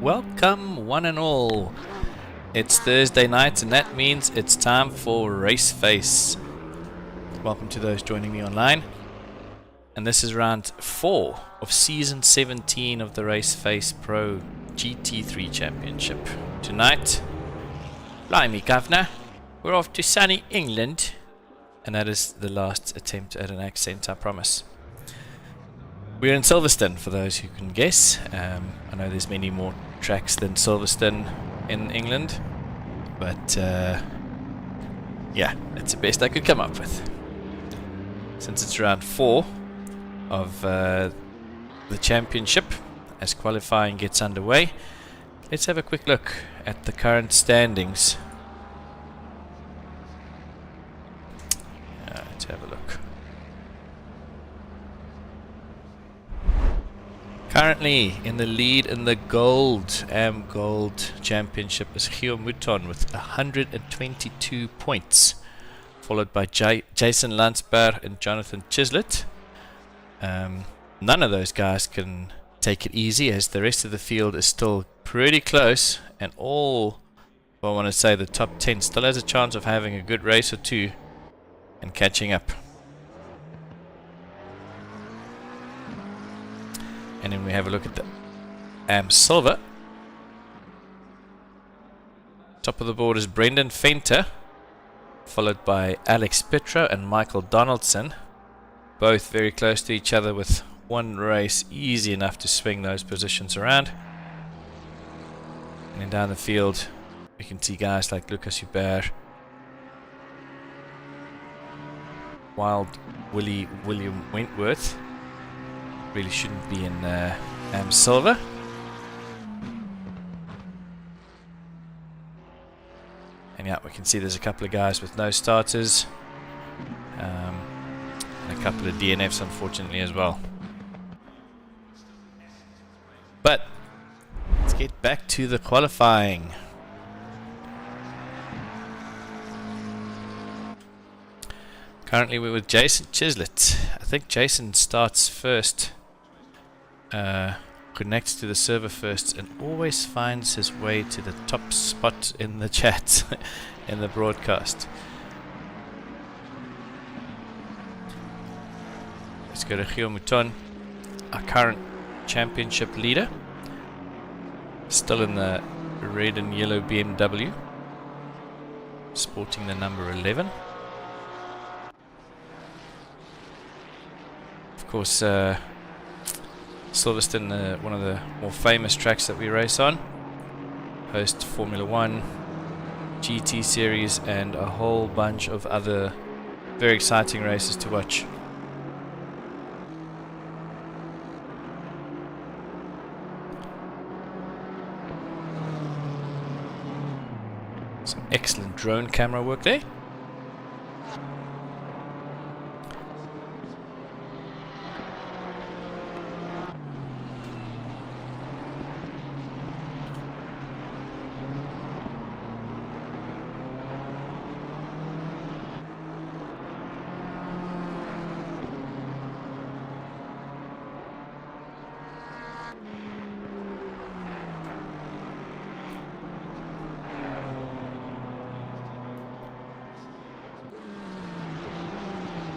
Welcome one and all. It's Thursday night and that means it's time for RaceFace. Welcome to those joining me online. And this is round 4 of season 17 of the RaceFace.Pro GT3 Championship. Tonight, Blimey governor, we're off to sunny England. And that is the last attempt at an accent, I promise. We're in Silverstone, for those who can guess. I know there's many more tracks than Silverstone in England, but yeah, that's the best I could come up with. Since it's round 4 of the championship, as qualifying gets underway, let's have a quick look at the current standings. Let's have a look. Currently in the lead in the Gold Championship is Gio Mouton with 122 points, followed by Jason Landsberg and Jonathan Chislett. None of those guys can take it easy, as the rest of the field is still pretty close, and all, well, I want to say the top 10 still has a chance of having a good race or two and catching up. And then we have a look at the Silver. Top of the board is Brendan Fenter, followed by Alex Petro and Michael Donaldson. Both very close to each other, with one race easy enough to swing those positions around. And then down the field, we can see guys like Lucas Hubert, William Wentworth. Really shouldn't be in silver. And yeah, we can see there's a couple of guys with no starters. And a couple of DNFs, unfortunately, as well. But let's get back to the qualifying. Currently we're with Jason Chislett. I think Jason starts first, connects to the server first, and always finds his way to the top spot in the chat in the broadcast. Let's go to Gio Mouton, our current championship leader, still in the red and yellow BMW, sporting the number 11. Of course, Silverstone, one of the more famous tracks that we race on, hosts Formula 1, GT series, and a whole bunch of other very exciting races to watch. Some excellent drone camera work there.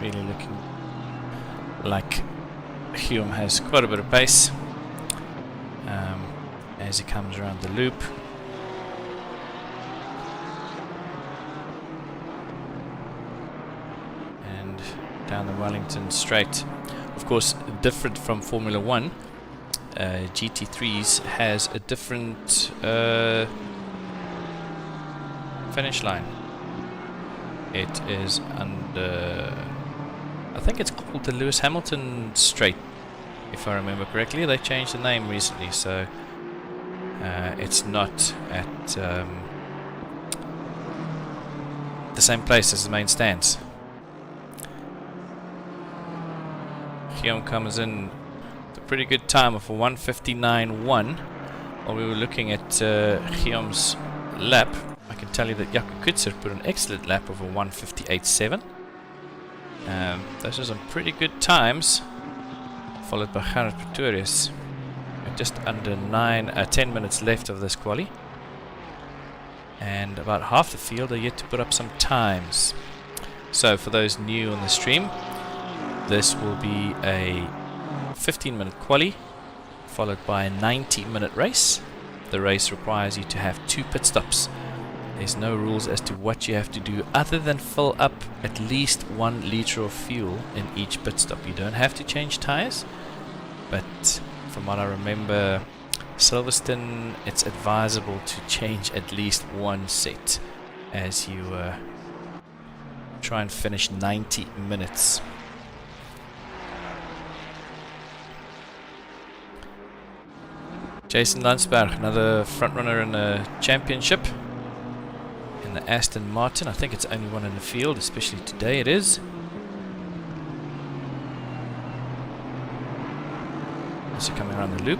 Really looking like Hume has quite a bit of pace as he comes around the loop. And down the Wellington straight. Of course, different from Formula 1, GT3s has a different finish line. It is under, I think it's called the Lewis Hamilton Straight, if I remember correctly. They changed the name recently, so it's not at the same place as the main stands. Guillaume comes in with a pretty good time of a 1:59.1. While we were looking at Guillaume's lap, I can tell you that Jaco Kutzer put an excellent lap of a 1:58.7. Those are some pretty good times, followed by Gerrit Pretorius. Just under 10 minutes left of this quali, and about half the field are yet to put up some times. So for those new on the stream, this will be a 15-minute quali followed by a 90-minute race. The race requires you to have 2 pit stops. There's no rules as to what you have to do other than fill up at least 1 liter of fuel in each pit stop. You don't have to change tires, but from what I remember, Silverstone, it's advisable to change at least 1 set as you try and finish 90 minutes. Jason Landsberg, another front runner in the championship in the Aston Martin. I think it's only one in the field, especially today it is. Also coming around the loop.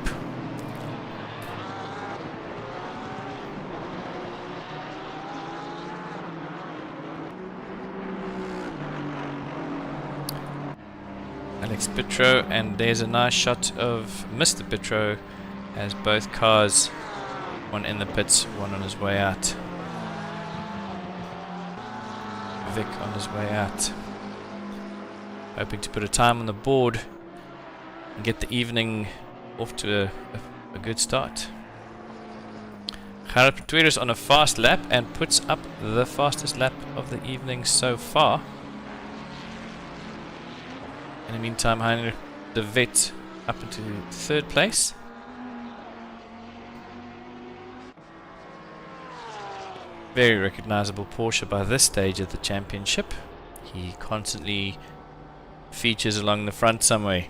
Alex Pitro, and there's a nice shot of Mr. Pitro as both cars, one in the pits, one on his way out. Vic on his way out, hoping to put a time on the board and get the evening off to a good start. Gerrit Pretorius on a fast lap and puts up the fastest lap of the evening so far. In the meantime, Heinrich de Wet up into 3rd place. Very recognizable Porsche by this stage of the championship. He constantly features along the front somewhere.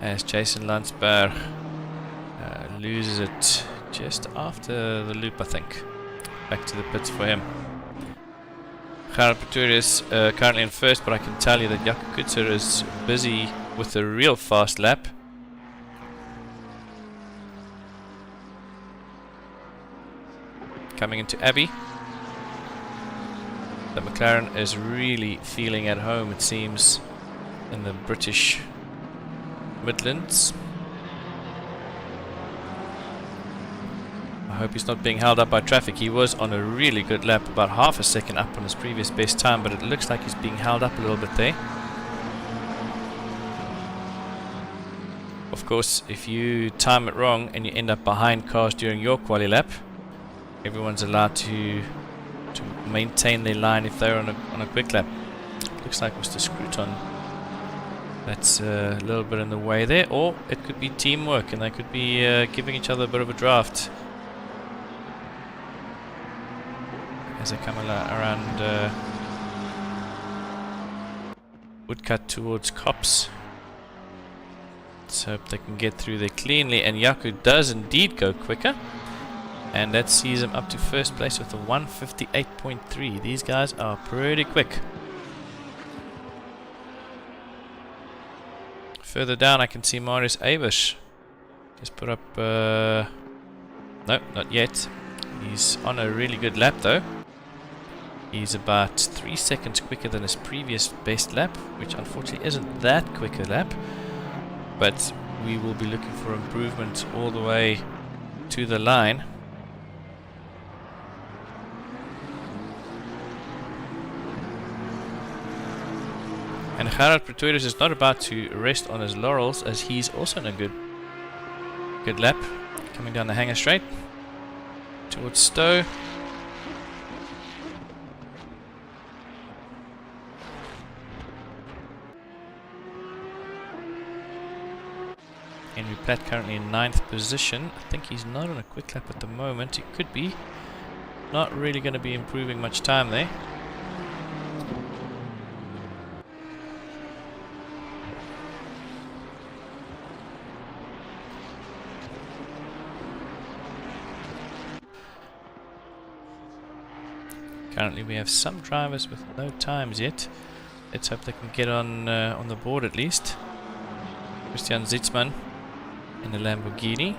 as Jason Landsberg loses it just after the loop, I think. Back to the pits for him. Gerard Pretorius currently in first, but I can tell you that Jaco Kutzer is busy with a real fast lap. Coming into Abbey. The McLaren is really feeling at home, it seems, in the British Midlands. I hope he's not being held up by traffic. He was on a really good lap, about half a second up on his previous best time, but it looks like he's being held up a little bit there. Of course, if you time it wrong and you end up behind cars during your quali lap, everyone's allowed to maintain their line if they're on a quick lap. Looks like Mr. Scruton, that's a little bit in the way there, or it could be teamwork and they could be giving each other a bit of a draft as they come around Woodcut towards Cops. Let's hope they can get through there cleanly, and Jaco does indeed go quicker, and that sees him up to first place with a 158.3. These guys are pretty quick. Further down I can see Marius Avers just put up no, not yet. He's on a really good lap though. He's about 3 seconds quicker than his previous best lap, which unfortunately isn't that quick a lap, but we will be looking for improvement all the way to the line. And Gerard Pretorius is not about to rest on his laurels, as he's also in a good lap. Coming down the hanger straight towards Stowe. Henry Platt currently in 9th position. I think he's not on a quick lap at the moment. He could be. Not really going to be improving much time there. Currently we have some drivers with no times yet. Let's hope they can get on the board at least. Christian Zitzmann in the Lamborghini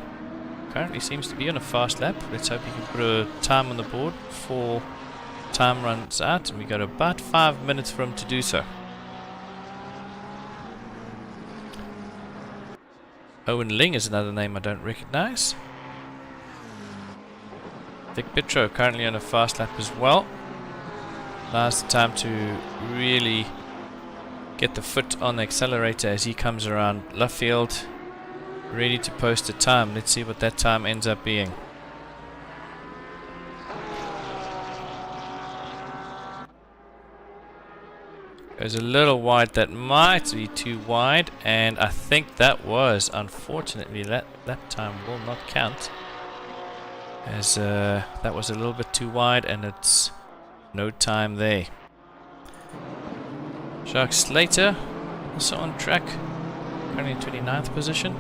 currently seems to be on a fast lap. Let's hope he can put a time on the board before time runs out, and we got about 5 minutes for him to do so. Owen Ling is another name I don't recognize. Vic Petro currently on a fast lap as well. Now's the time to really get the foot on the accelerator as he comes around Luffield, ready to post a time. Let's see what that time ends up being. Goes a little wide. That might be too wide, and I think that was, unfortunately, that time will not count, as that was a little bit too wide and it's no time there. Jacques Slater also on track, currently in 29th position.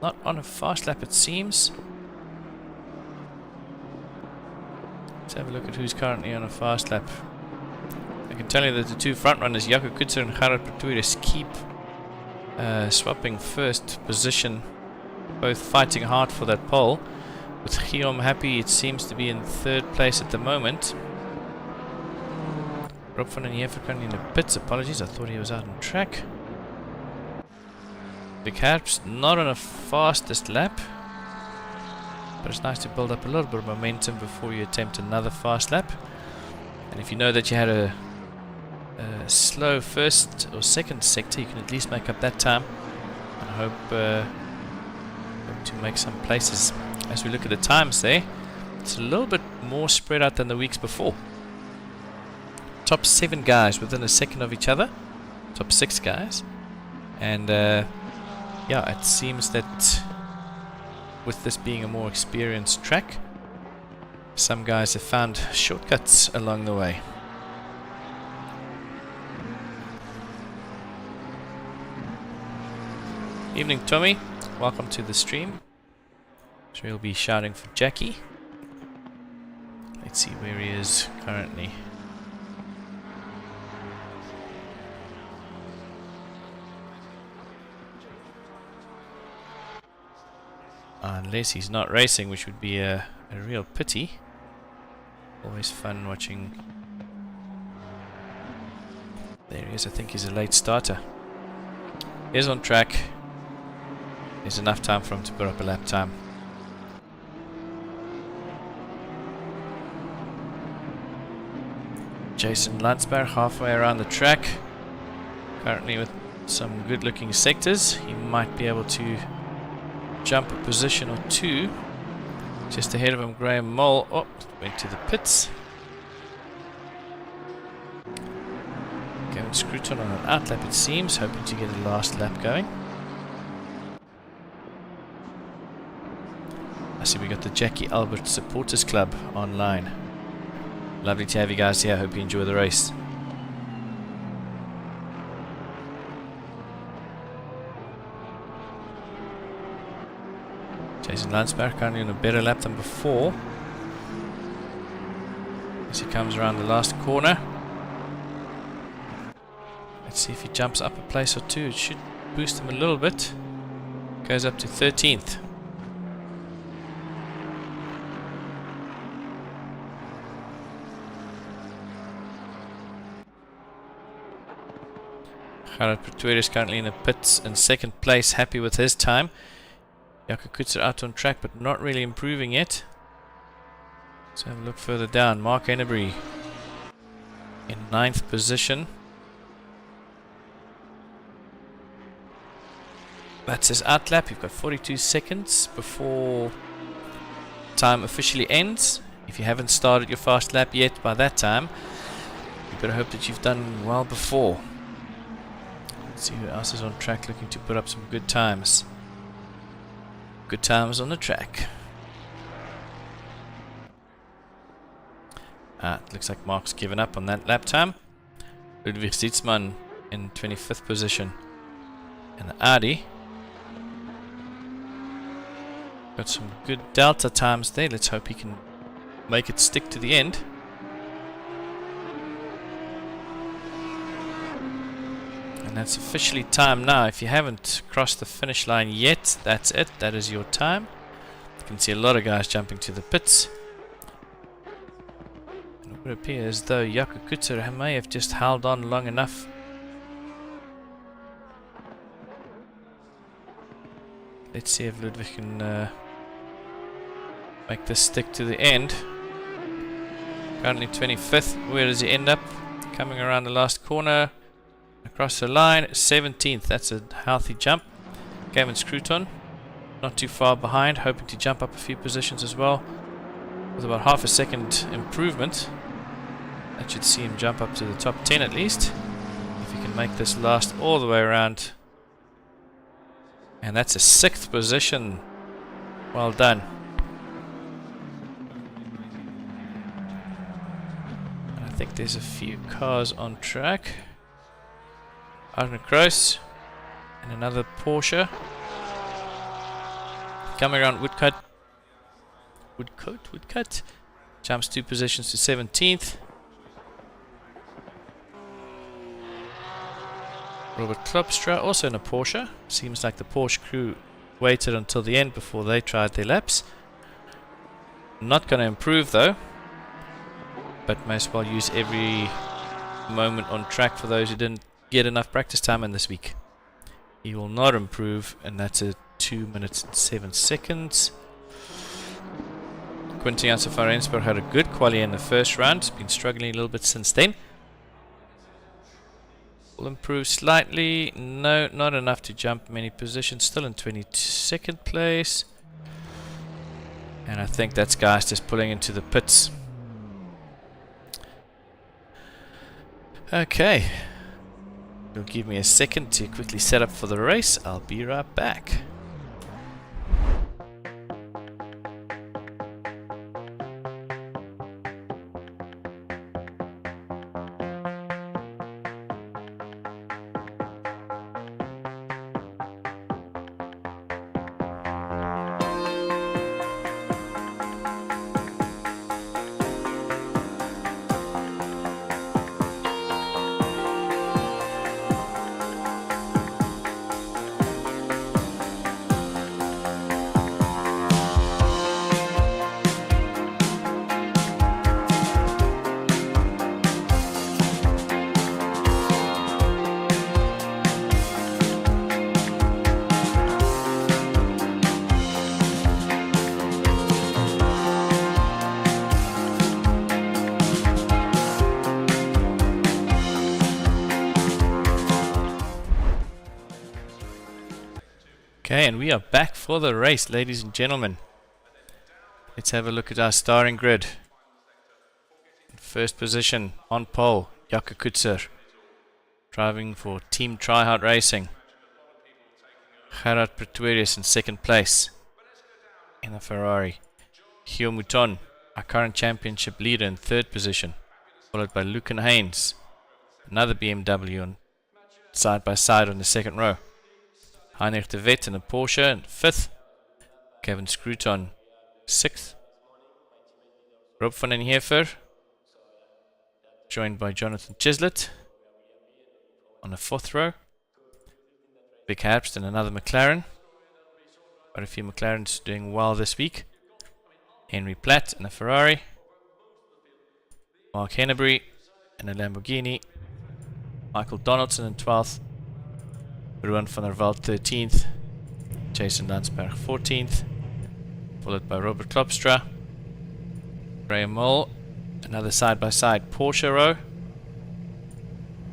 Not on a fast lap it seems. Let's have a look at who's currently on a fast lap. I can tell you that the two front runners, Jaco Kutzer and Gerard Pretorius, keep swapping first position, both fighting hard for that pole. With Guillaume Happy, it seems to be in 3rd place at the moment. Rob van den Heever currently in the pits. Apologies, I thought he was out on track. Big Harps not on a fastest lap, but it's nice to build up a little bit of momentum before you attempt another fast lap. And if you know that you had a slow first or second sector, you can at least make up that time. And I hope to make some places. As we look at the times there, it's a little bit more spread out than the weeks before. Top 7 guys within a second of each other. Top 6 guys. And yeah, it seems that with this being a more experienced track, some guys have found shortcuts along the way. Evening, Tommy. Welcome to the stream. So we'll be shouting for Jackie. Let's see where he is currently. Unless he's not racing, which would be a real pity. Always fun watching. There he is. I think he's a late starter. He's on track. There's enough time for him to put up a lap time. Jason Landsberg halfway around the track. Currently with some good looking sectors. He might be able to jump a position or two. Just ahead of him, Graham Mole. Oh, went to the pits. Going Scruton on an outlap, it seems, hoping to get a last lap going. I see we got the Jackie Albert Supporters Club online. Lovely to have you guys here. Hope you enjoy the race. Jason Landsberg currently on a better lap than before. As he comes around the last corner. Let's see if he jumps up a place or two. It should boost him a little bit. Goes up to 13th. Gerard Pretorius is currently in the pits in second place, happy with his time. Jaco Kutzer out on track, but not really improving yet. Let's have a look further down. Mark Ennebury in 9th position. That's his outlap. You've got 42 seconds before time officially ends. If you haven't started your fast lap yet by that time, you better hope that you've done well before. Let's see who else is on track looking to put up some good times. Good times on the track. It looks like Mark's given up on that lap time. Ludwig Sitzmann in 25th position. And the Audi. Got some good delta times there. Let's hope he can make it stick to the end. And that's officially time now. If you haven't crossed the finish line yet, that's it. That is your time. You can see a lot of guys jumping to the pits. And it would appear as though Jaco Kutzer may have just held on long enough. Let's see if Ludwig can make this stick to the end. Currently 25th. Where does he end up? Coming around the last corner. Across the line. 17th. That's a healthy jump. Gavin Scruton. Not too far behind. Hoping to jump up a few positions as well. With about half a second improvement. That should see him jump up to the top 10 at least. If he can make this last all the way around. And that's a 6th position. Well done. And I think there's a few cars on track. Arne Kroos and another Porsche. Coming around Woodcut. Woodcut. Jumps 2 positions to 17th. Robert Klopstra also in a Porsche. Seems like the Porsche crew waited until the end before they tried their laps. Not going to improve though, but may as well use every moment on track for those who didn't get enough practice time in this week. He will not improve, and that's a 2 minutes and 7 seconds. Quintin Janssen van Rensburg had a good quali in the first round. He's been struggling a little bit since then. Will improve slightly. No, not enough to jump many positions. Still in 22nd place. And I think that's guys just pulling into the pits. Okay. It'll give me a second to quickly set up for the race. I'll be right back. Okay, and we are back for the race, ladies and gentlemen. Let's have a look at our starting grid. First position on pole, Jaco Kutzer, driving for Team Tryhard Racing. Gerard Pretorius in second place in the Ferrari. Gio Mouton, our current championship leader, in third position, followed by Lucan Haynes, another BMW, on side by side on the second row. Heinrich de Wet in a Porsche in fifth. Kevin Scruton sixth. Rob van den Heever, joined by Jonathan Chislett on the fourth row. Vic Herbst in another McLaren. Quite a few McLarens doing well this week. Henry Platt in a Ferrari. Mark Hennebury in a Lamborghini. Michael Donaldson in 12th. Ruan van der Veld 13th. Jason Landsberg 14th. Followed by Robert Klopstra. Graham Mole, another side-by-side Porsche row.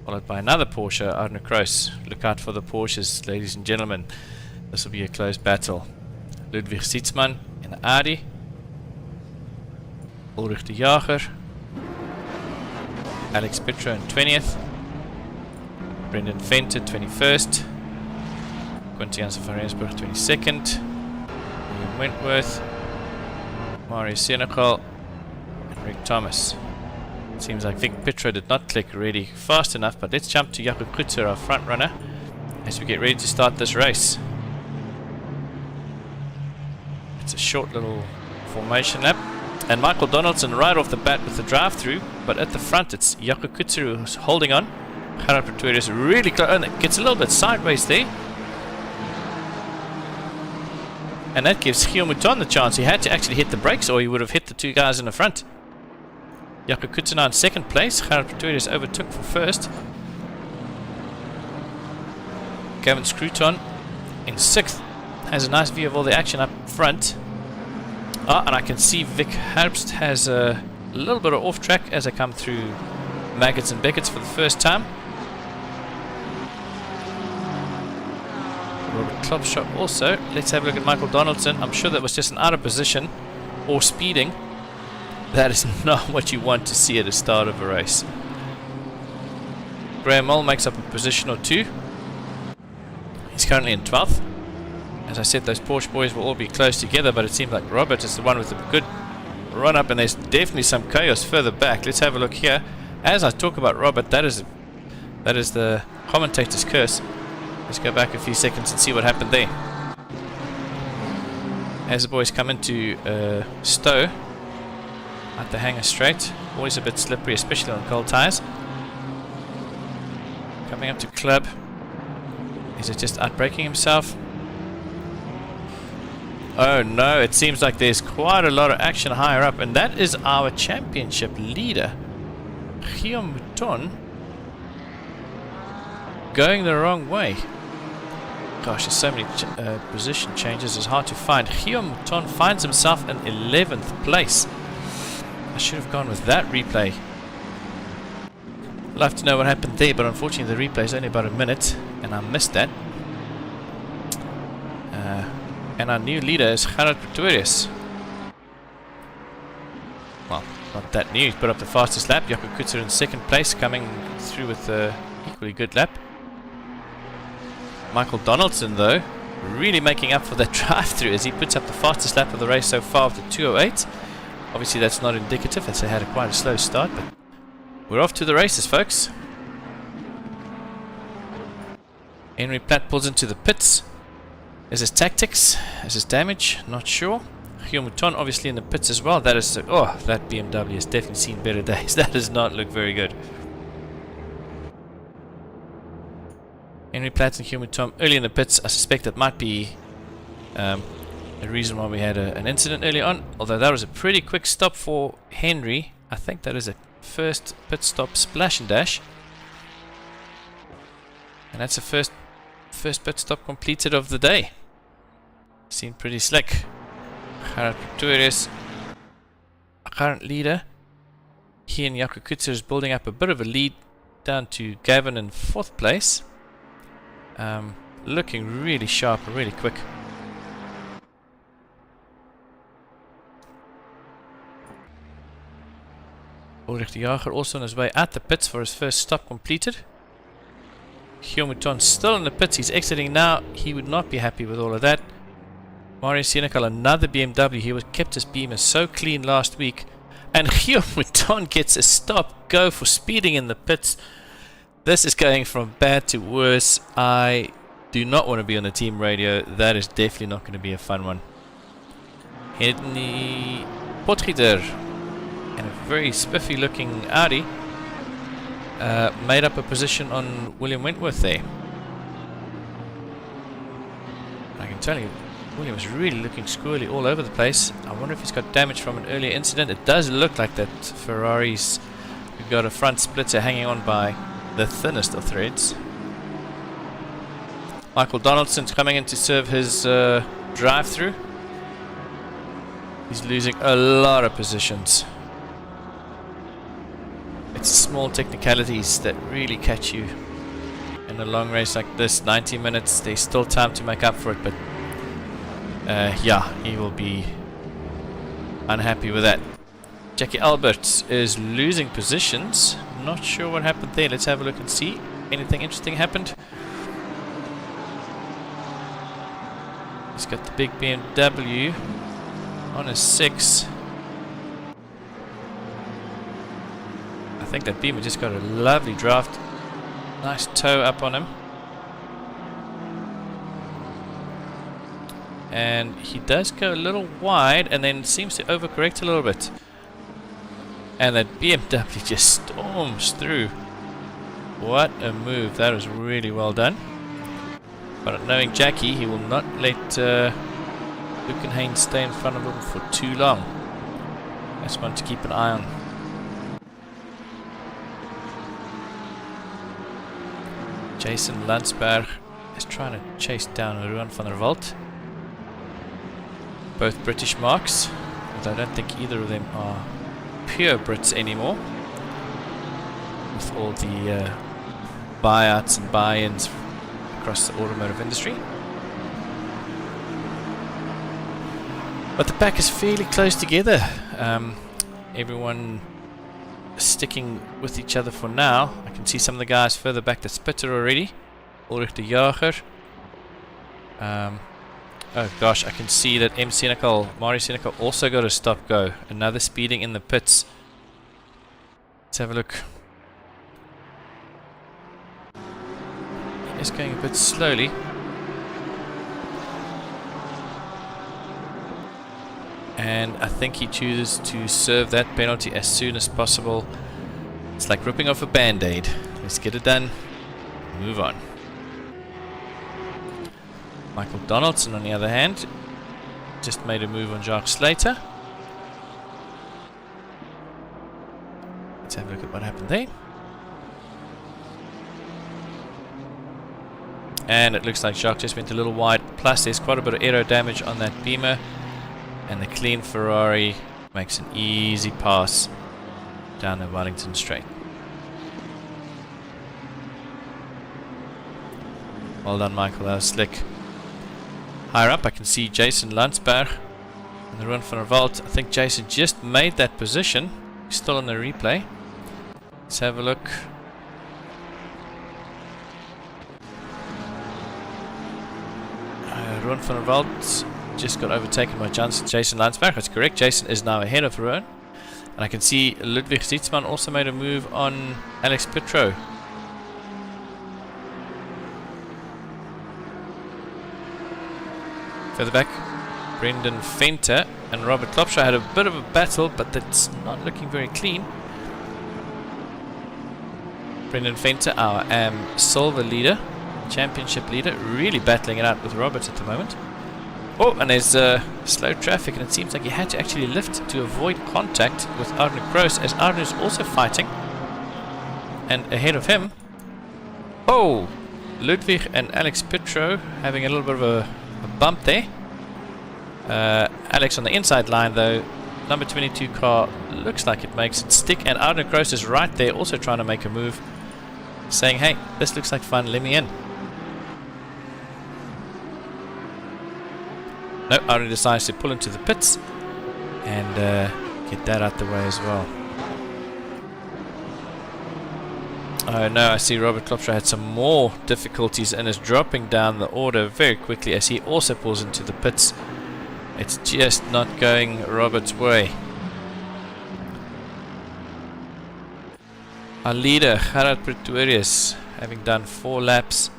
Followed by another Porsche, Arne Kroos. Look out for the Porsches, ladies and gentlemen. This will be a close battle. Ludwig Sietsman in the Audi. Ulrich de Jager. Alex Petro in 20th. Brendan Venter 21st. Quinty Janssen van Rensburg 22nd. William Wentworth. Mario Senegal. And Rick Thomas. Seems like Vic Petro did not click really fast enough, but let's jump to Jaco Kutzer, our front runner, as we get ready to start this race. It's a short little formation lap. And Michael Donaldson right off the bat with the drive-through, but at the front it's Jaco Kutzer who's holding on. Gerard Pretorius really close, and it gets a little bit sideways there. And that gives Gio Mouton the chance. He had to actually hit the brakes, or he would have hit the two guys in the front. Jaco Kutzer now in second place. Gerard Pretorius overtook for first. Gavin Scruton in sixth. Has a nice view of all the action up front. And I can see Vic Herbst has a little bit of off track as I come through Maggots and Beckett's for the first time. Robert Klopstra also. Let's have a look at Michael Donaldson. I'm sure that was just an out of position or speeding. That is not what you want to see at the start of a race. Graham Mole makes up a position or two. He's currently in 12th. As I said, those Porsche boys will all be close together, but it seems like Robert is the one with a good run up, and there's definitely some chaos further back. Let's have a look here. As I talk about Robert, that is the commentator's curse. Let's go back a few seconds and see what happened there. As the boys come into Stowe, at the hanger straight, always a bit slippery, especially on cold tyres. Coming up to Club. Is it just outbraking himself? Oh no, it seems like there's quite a lot of action higher up, and that is our championship leader, Gio Mouton, going the wrong way. Gosh, there's so many position changes, it's hard to find. Gio Mouton finds himself in 11th place. I should have gone with that replay. I'd love to know what happened there, but unfortunately the replay is only about a minute, and I missed that. And our new leader is Gerard Pretorius. Well, not that new. He's put up the fastest lap. Jaco Kutzer in second place, coming through with an equally good lap. Michael Donaldson, though, really making up for that drive-through as he puts up the fastest lap of the race so far after 2:08. Obviously, that's not indicative, as they had quite a slow start, but we're off to the races, folks. Henry Platt pulls into the pits. Is his tactics? Is his damage? Not sure. Gio Mouton obviously in the pits as well. That is, that BMW has definitely seen better days. That does not look very good. Henry Platt and Gio Mouton early in the pits. I suspect that might be a reason why we had an incident early on. Although that was a pretty quick stop for Henry. I think that is a first pit stop splash and dash. And that's the first pit stop completed of the day. Seemed pretty slick. Gerard Pretorius, our current leader. He and Jaco Kutzer is building up a bit of a lead down to Gavin in 4th place. looking really sharp and really quick. Ulrich de Jager also on his way at the pits for his first stop completed. Mouton still in the pits. He's exiting now. He would not be happy with all of that. Mario Senecal, another BMW. He kept his Beamer so clean last week. And Mouton gets a stop go for speeding in the pits. This is going from bad to worse. I do not want to be on the team radio. That is definitely not going to be a fun one. Henny Potgieter and a very spiffy looking Audi made up a position on William Wentworth there. I can tell you, William is really looking squirrely all over the place. I wonder if he's got damage from an earlier incident. It does look like that Ferrari's got a front splitter hanging on by the thinnest of threads. Michael Donaldson's coming in to serve his drive-through. He's losing a lot of positions. It's small technicalities that really catch you in a long race like this. 90 minutes, there's still time to make up for it, but yeah, he will be unhappy with that. Jackie Alberts is losing positions. Not sure what happened there. Let's have a look and see. Anything interesting happened? He's got the big BMW on a 6. I think that Beamer just got a lovely draft. Nice toe up on him. And he does go a little wide and then seems to overcorrect a little bit. And that BMW just storms through. What a move. That was really well done. But knowing Jackie, he will not let Lukenhain stay in front of him for too long. That's one to keep an eye on. Jason Landsberg is trying to chase down Ruan van der Walt. Both British marks, although I don't think either of them are pure Brits anymore. With all the buyouts and buy-ins across the automotive industry. But the pack is fairly close together. Everyone sticking with each other for now. I can see some of the guys further back that spitter already. Ulrich de Jager. Oh gosh, I can see that Mario Senecal also got a stop go. Another speeding in the pits. Let's have a look. He's going a bit slowly. And I think he chooses to serve that penalty as soon as possible. It's like ripping off a band-aid. Let's get it done. Move on. Michael Donaldson, on the other hand, just made a move on Jacques Slater. Let's have a look at what happened there. And it looks like Jacques just went a little wide. Plus, there's quite a bit of aero damage on that Beamer. And the clean Ferrari makes an easy pass down the Wellington Straight. Well done, Michael. That was slick. Higher up, I can see Jason Landsberg and the Ruan van der Walt. I think Jason just made that position. He's still on the replay. Let's have a look. Ruan van der Walt just got overtaken by Jason Landsberg. That's correct. Jason is now ahead of Ruan. And I can see Ludwig Zietsman also made a move on Alex Petro. Further back, Brendan Venter and Robert Klopscher had a bit of a battle, but that's not looking very clean. Brendan Venter, our silver leader, championship leader, really battling it out with Robert at the moment. Oh, and there's slow traffic, and it seems like he had to actually lift to avoid contact with Arne Kroos, as Arne is also fighting. And ahead of him, oh, Ludwig and Alex Petro having a little bit of a bump there. Alex on the inside line though. Number 22 car looks like it makes it stick, and Arne Kroos is right there also trying to make a move, saying, hey, this looks like fun, let me in. No, Ari decides to pull into the pits and get that out the way as well. Oh no, I see Robert Klopstra had some more difficulties and is dropping down the order very quickly as he also pulls into the pits. It's just not going Robert's way. Our leader, Gerard Pretorius, having done 4 laps,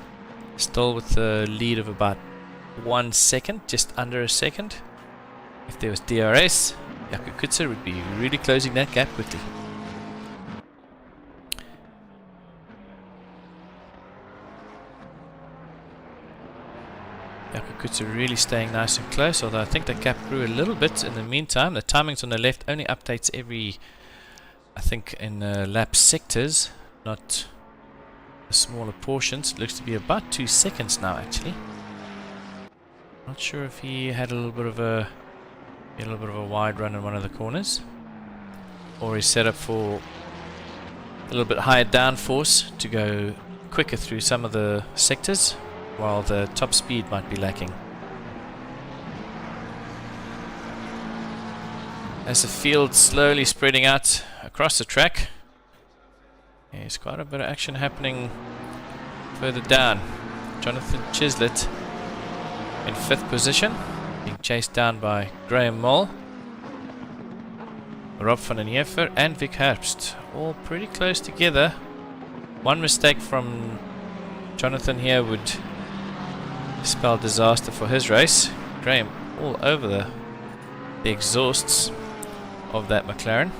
still with a lead of about 1 second, just under a second. If there was DRS, Jaco Kutzer would be really closing that gap quickly. Jaco Kutzer really staying nice and close, although I think the gap grew a little bit in the meantime. The timings on the left only updates every, I think, in lap sectors, not the smaller portions. It looks to be about 2 seconds now, actually. Not sure if he had a little bit of a wide run in one of the corners, or he's set up for a little bit higher downforce to go quicker through some of the sectors, while the top speed might be lacking. As the field slowly spreading out across the track, there's quite a bit of action happening further down. Jonathan Chislett in 5th position, being chased down by Graham Moll, Rob van den Heever and Vic Herbst, all pretty close together. One mistake from Jonathan here would spell disaster for his race. Graham all over the exhausts of that McLaren.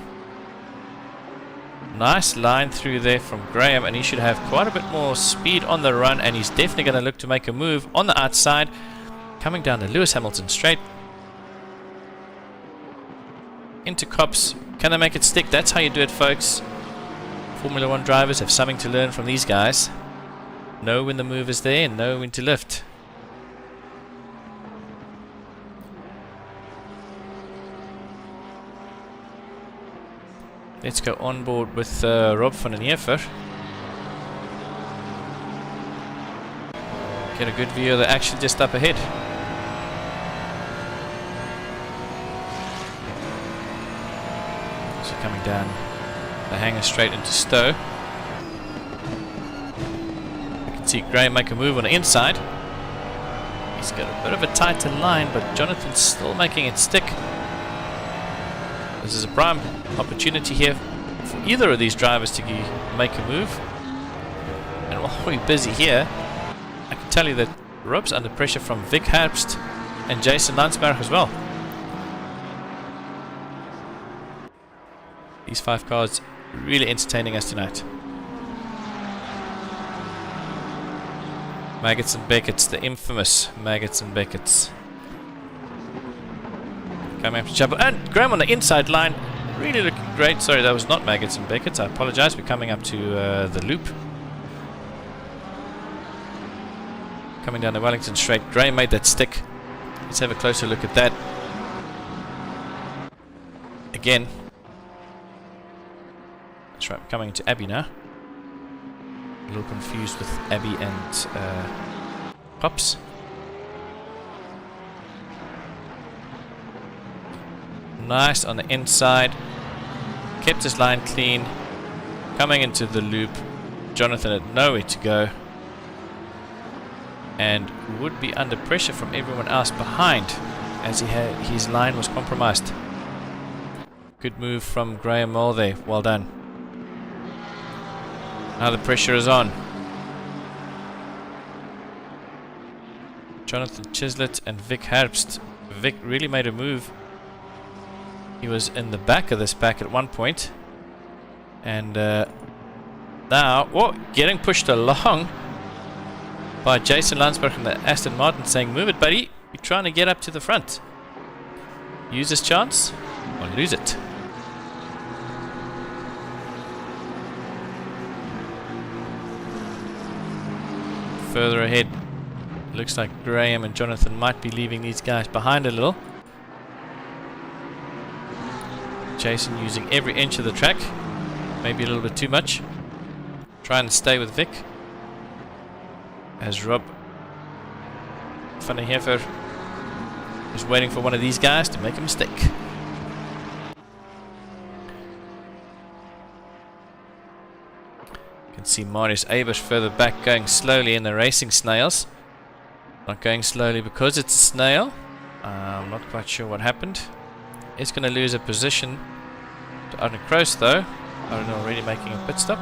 Nice line through there from Graham, and he should have quite a bit more speed on the run, and he's definitely going to look to make a move on the outside, coming down the Lewis Hamilton straight into Copse. Can they make it stick? That's how you do it, folks. Formula 1 drivers have something to learn from these guys. Know when the move is there and know when to lift. Let's go on board with Rob van den Heever. Get a good view of the action just up ahead. So coming down the hanger straight into Stowe. You can see Graham make a move on the inside. He's got a bit of a tighter line, but Jonathan's still making it stick. This is a prime opportunity here for either of these drivers to make a move. And while we're busy here, I can tell you that Rob's under pressure from Vic Herbst and Jason Landsberg as well. These 5 cars really entertaining us tonight. Maggots and Beckett's, the infamous Maggots and Beckett's. Coming up to Chapel, and Graham on the inside line, really looking great. Sorry, that was not Maggots and Beckett's, I apologize. We're coming up to the loop. Coming down the Wellington straight, Graham made that stick. Let's have a closer look at that. Again. That's right, we're coming into Abbey now. A little confused with Abbey and Pops. Nice on the inside, kept his line clean, coming into the loop. Jonathan had nowhere to go and would be under pressure from everyone else behind as his line was compromised. Good move from Graham Moll there, well done. Now the pressure is on. Jonathan Chislett and Vic Herbst. Vic really made a move. He was in the back of this pack at one point, and now, getting pushed along by Jason Landsberg from the Aston Martin, saying, "Move it, buddy. You're trying to get up to the front. Use this chance or lose it." Further ahead, looks like Graham and Jonathan might be leaving these guys behind a little. Jason using every inch of the track, maybe a little bit too much. Trying to stay with Vic. As Rob van den Heever Just waiting for one of these guys to make a mistake. You can see Marius Abish further back going slowly in the racing snails. Not going slowly because it's a snail. I'm not quite sure what happened. He's going to lose a position to Arne Kroos though. Arne already making a pit stop.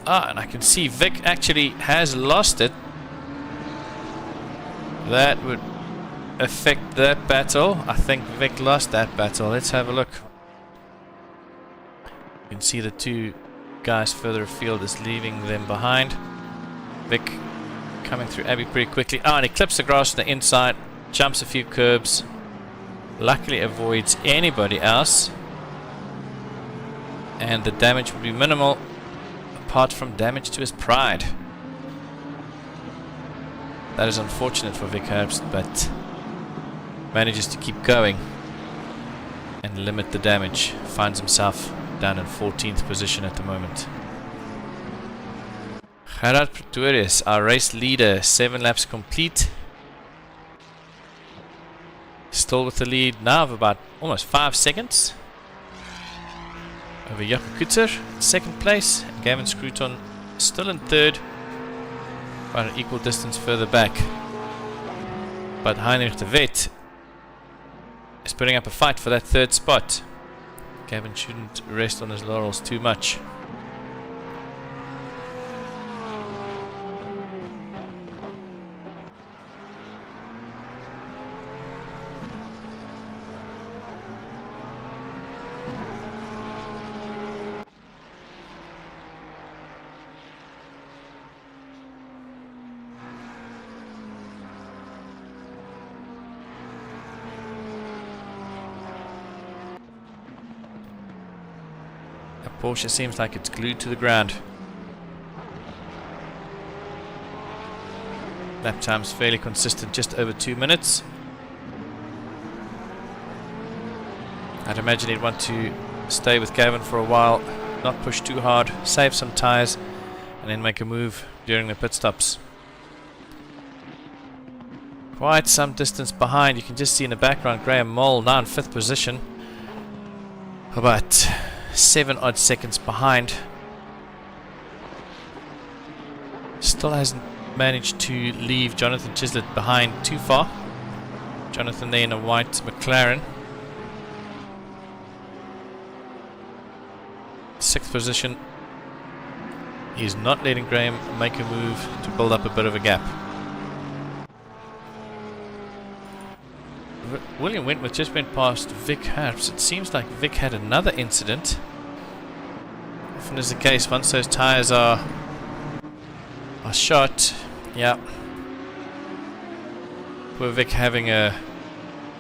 And I can see Vic actually has lost it. That would affect that battle. I think Vic lost that battle. Let's have a look. You can see the two guys further afield is leaving them behind. Vic coming through Abbey pretty quickly. And he clips the grass on the inside, jumps a few curbs. Luckily avoids anybody else. And the damage would be minimal, apart from damage to his pride. That is unfortunate for Vic Herbst, but manages to keep going and limit the damage. Finds himself down in 14th position at the moment. Gerard Pretorius, our race leader, 7 laps complete. Still with the lead now of about almost 5 seconds. Over Jakob Kutzer in 2nd place. And Gavin Scruton still in 3rd. About an equal distance further back. But Heinrich de Wet is putting up a fight for that 3rd spot. Gavin shouldn't rest on his laurels too much. Porsche seems like it's glued to the ground. Lap time's fairly consistent, just over 2 minutes. I'd imagine he'd want to stay with Gavin for a while, not push too hard, save some tyres, and then make a move during the pit stops. Quite some distance behind. You can just see in the background Graham Mole now in 5th position. About 7 odd seconds behind. Still hasn't managed to leave Jonathan Chislett behind too far. Jonathan there in a white McLaren. 6th position. He's not letting Graham make a move to build up a bit of a gap. William Wentworth just went past Vic Herbst. It seems like Vic had another incident. Often is the case once those tyres are shot. Yeah. Poor Vic having a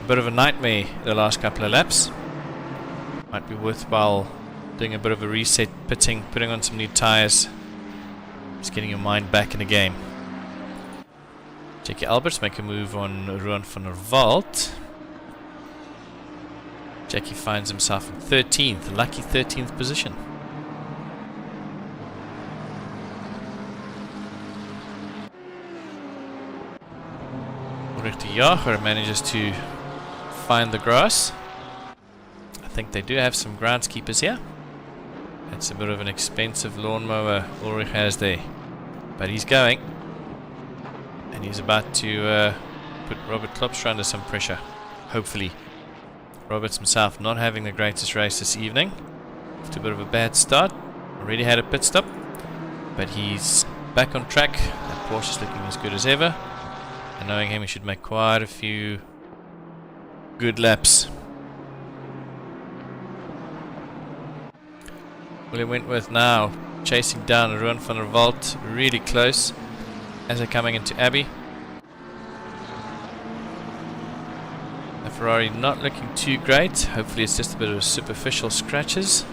bit of a nightmare the last couple of laps. Might be worthwhile doing a bit of a reset, pitting, putting on some new tyres. Just getting your mind back in the game. Jackie Alberts make a move on Ruan van der Walt. Jackie finds himself in 13th, lucky 13th position. Ulrich de Jager manages to find the grass. I think they do have some groundskeepers here. That's a bit of an expensive lawnmower Ulrich has there. But he's going. And he's about to put Robert Klopstra under some pressure. Hopefully. Roberts himself not having the greatest race this evening. After a bit of a bad start. Already had a pit stop. But he's back on track. That Porsche's looking as good as ever. And knowing him, he should make quite a few good laps. William Wentworth now chasing down Ruan van der Walt. Really close as they're coming into Abbey. The Ferrari not looking too great. Hopefully it's just a bit of superficial scratches.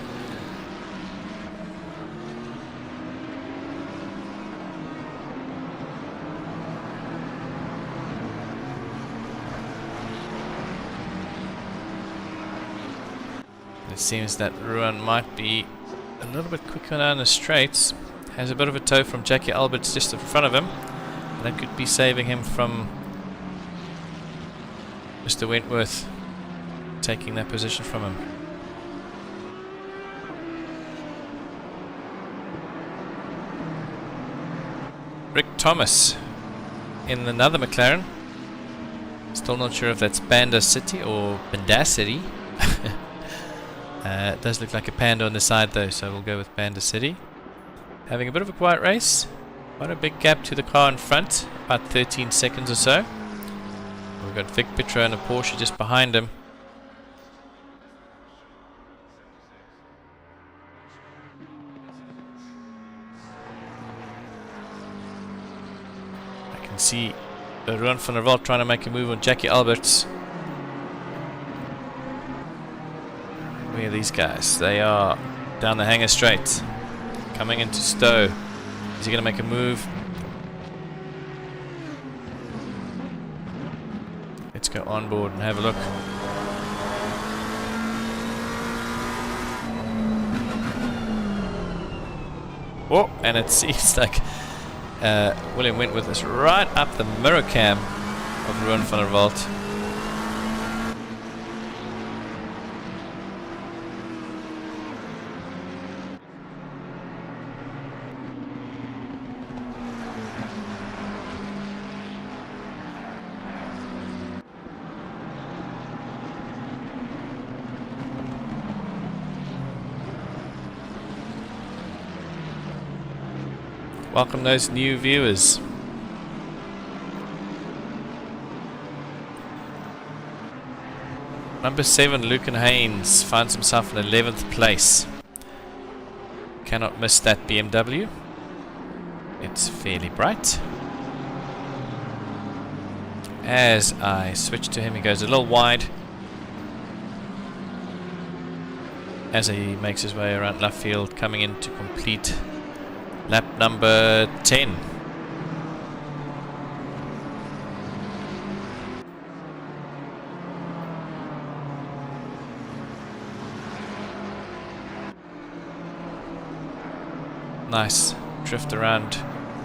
It seems that Ruan might be a little bit quicker down the straights. Has a bit of a tow from Jackie Alberts just in front of him. That could be saving him from Mr. Wentworth taking that position from him. Rick Thomas in another McLaren. Still not sure if that's Panda City or Panda City. It does look like a panda on the side though, so we'll go with Panda City. Having a bit of a quiet race. Quite a big gap to the car in front, about 13 seconds or so. We've got Vic Pitro and a Porsche just behind him. I can see Ruan van der Walt trying to make a move on Jackie Alberts. Where are these guys? They are down the hangar straight, coming into Stowe. Is he going to make a move? Let's go on board and have a look. Oh, and it seems like William Wentworth is right up the mirror cam of Ruan van der Walt. Welcome those new viewers. Number 7, Lucan Haynes, finds himself in 11th place. Cannot miss that BMW. It's fairly bright. As I switch to him, he goes a little wide as he makes his way around left field, coming in to complete lap number 10. Nice drift around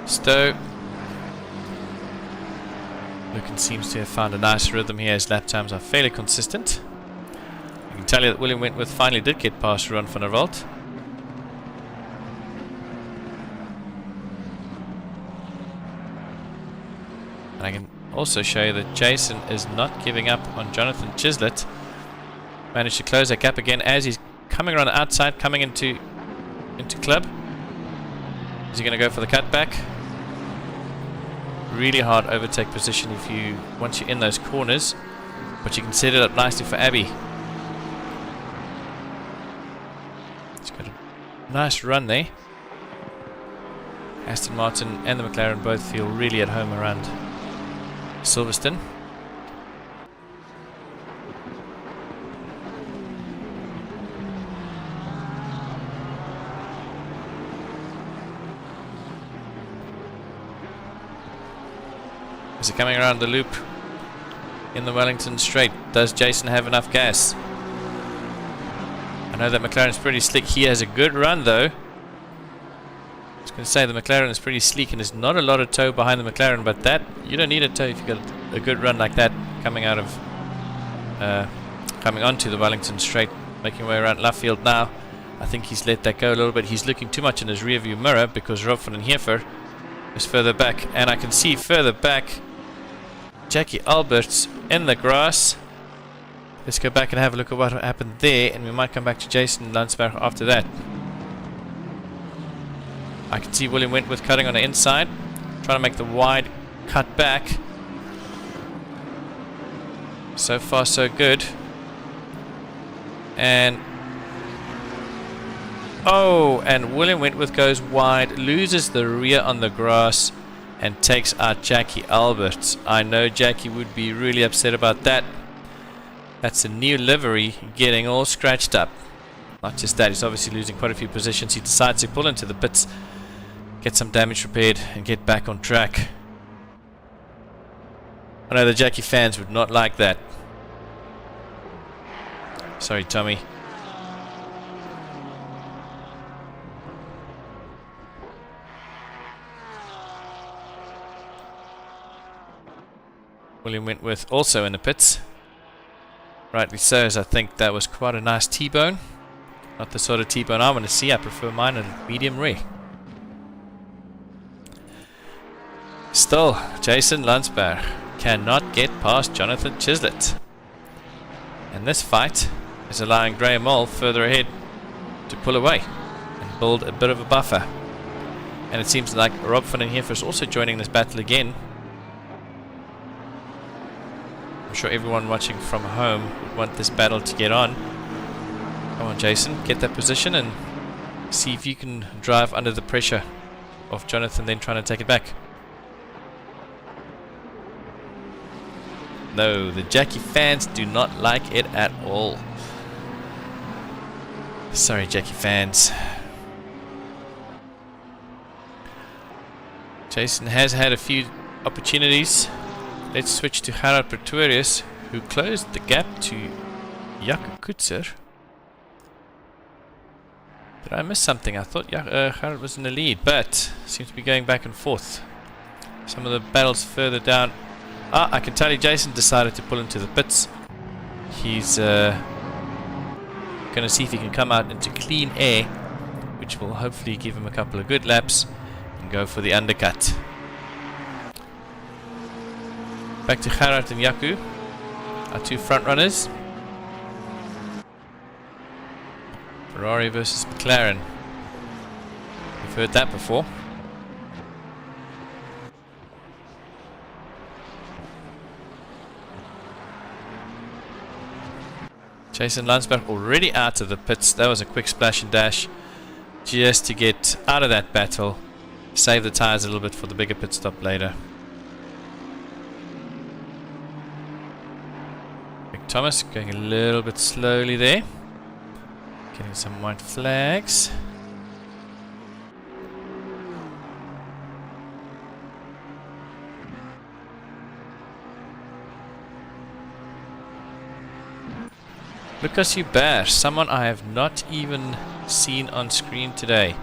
Stowe. Lucan seems to have found a nice rhythm here. His lap times are fairly consistent. I can tell you that William Wentworth finally did get past Ruan van der Walt. I can also show you that Jason is not giving up on Jonathan Chislett. Managed to close that gap again as he's coming around the outside, coming into club. Is he going to go for the cutback? Really hard overtake position once you're in those corners, but you can set it up nicely for Abbey. He's got a nice run there. Aston Martin and the McLaren both feel really at home around Silverstone. Is he coming around the loop in the Wellington Straight? Does Jason have enough gas? I know that McLaren's pretty slick. He has a good run though. I was going to say the McLaren is pretty sleek and there's not a lot of tow behind the McLaren, but that you don't need a tow if you've got a good run like that coming out of coming onto the Wellington Straight, making way around left field now. I think he's let that go a little bit. He's looking too much in his rear view mirror because Rob van den Heever is further back, and I can see further back Jackie Alberts in the grass. Let's go back and have a look at what happened there, and we might come back to Jason Landsberg after that. I can see William Wentworth cutting on the inside, trying to make the wide cut back. So far so good. And and William Wentworth goes wide, loses the rear on the grass and takes out Jackie Alberts. I know Jackie would be really upset about that. That's a new livery getting all scratched up. Not just that, he's obviously losing quite a few positions. He decides to pull into the pits, get some damage repaired and get back on track. I know the Jackie fans would not like that. Sorry, Tommy. William Wentworth also in the pits. Rightly so, as I think that was quite a nice T-bone. Not the sort of T-bone I want to see. I prefer mine at medium rare. Still, Jason Landsberg cannot get past Jonathan Chislett. And this fight is allowing Graham Moll further ahead to pull away and build a bit of a buffer. And it seems like Rob van den Heever is also joining this battle again. I'm sure everyone watching from home would want this battle to get on. Come on, Jason, get that position and see if you can drive under the pressure of Jonathan then trying to take it back. No, the Jackie fans do not like it at all. Sorry, Jackie fans. Jason has had a few opportunities. Let's switch to Gerard Pretorius, who closed the gap to Jaco Kutzer. Did I miss something? I thought Gerard was in the lead, but seems to be going back and forth. Some of the battles further down. I can tell you Jason decided to pull into the pits. He's going to see if he can come out into clean air, which will hopefully give him a couple of good laps and go for the undercut. Back to Gerard and Jaco, our two front runners. Ferrari versus McLaren. We've heard that before. Jason Landsberg already out of the pits. That was a quick splash and dash just to get out of that battle. Save the tyres a little bit for the bigger pit stop later. Mick Thomas going a little bit slowly there. Getting some white flags. Lucas Hubert, someone I have not even seen on screen today.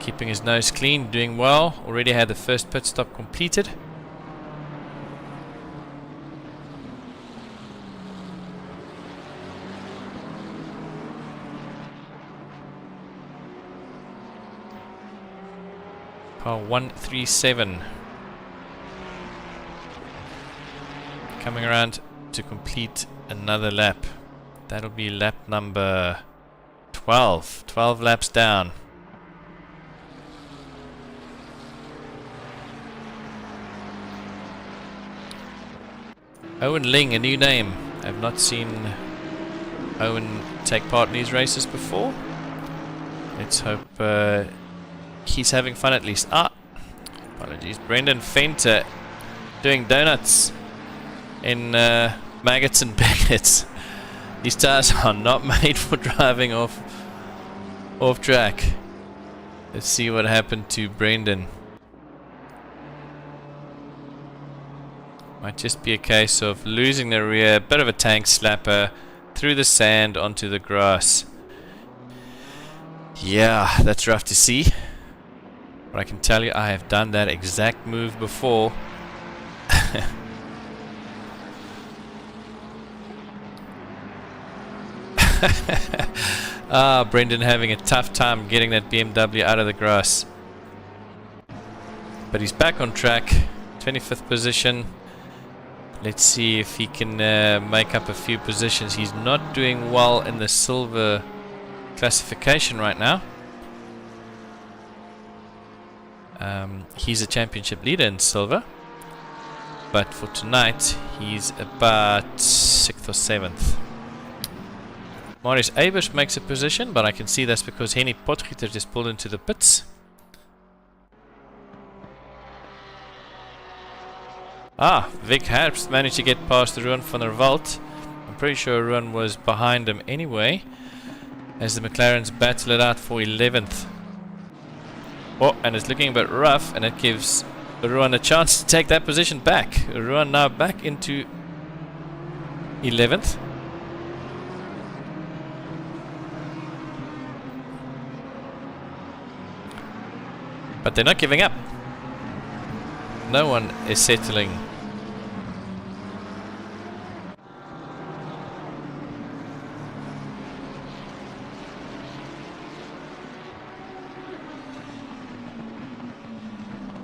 Keeping his nose clean, doing well. Already had the first pit stop completed. Car 137. Coming around to complete another lap. That'll be lap number 12. 12 laps down. Owen Ling, a new name. I've not seen Owen take part in these races before. Let's hope he's having fun at least. Apologies. Brendan Fenter doing donuts in maggots and packets. These tires are not made for driving off track. Let's see what happened to Brendan. Might just be a case of losing the rear, bit of a tank slapper through the sand onto the grass. Yeah, that's rough to see. But I can tell you I have done that exact move before. Brendan having a tough time getting that BMW out of the grass. But he's back on track. 25th position. Let's see if he can make up a few positions. He's not doing well in the silver classification right now. He's a championship leader in silver. But for tonight, he's about 6th or 7th. Marius Eybers makes a position, but I can see that's because Henny Potgieter just pulled into the pits. Vic Herbst managed to get past Ruan van der Walt. I'm pretty sure Ruan was behind him anyway, as the McLarens battle it out for 11th. Oh, and it's looking a bit rough, and it gives Ruan a chance to take that position back. Ruan now back into 11th. But they're not giving up. No one is settling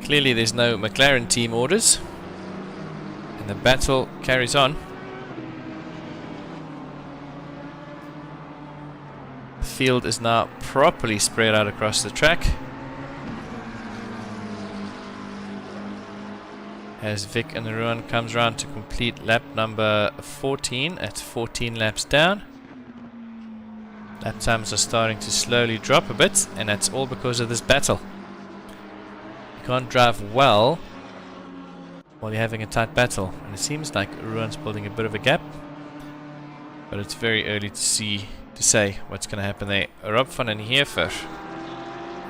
Clearly there's no McLaren team orders, and the battle carries on. The field is now properly spread out across the track, as Vic and Ruan comes round to complete lap number 14 at 14 laps down. Lap times are starting to slowly drop a bit, and that's all because of this battle. You can't drive well while you're having a tight battle, and it seems like Ruan's building a bit of a gap, but it's very early to say what's going to happen there. Rob van den Heever,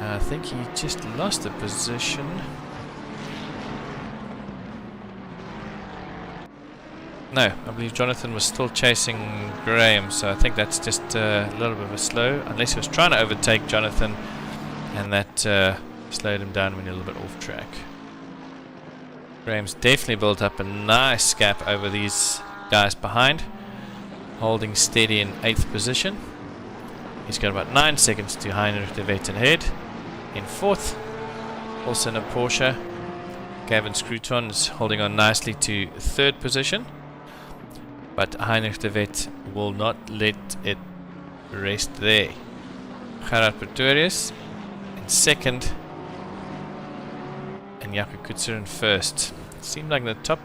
I think he just lost a position. No, I believe Jonathan was still chasing Graham, so I think that's just a little bit of a slow, unless he was trying to overtake Jonathan, and that slowed him down when you're a little bit off track. Graham's definitely built up a nice gap over these guys behind, holding steady in 8th position. He's got about 9 seconds to Heinrich de Wet ahead. In 4th, also in a Porsche, Gavin Scruton is holding on nicely to 3rd position. But Heinrich de Wet will not let it rest there. Gerard Pretorius in 2nd, and Jaco Kutzer in 1st. It seemed like the top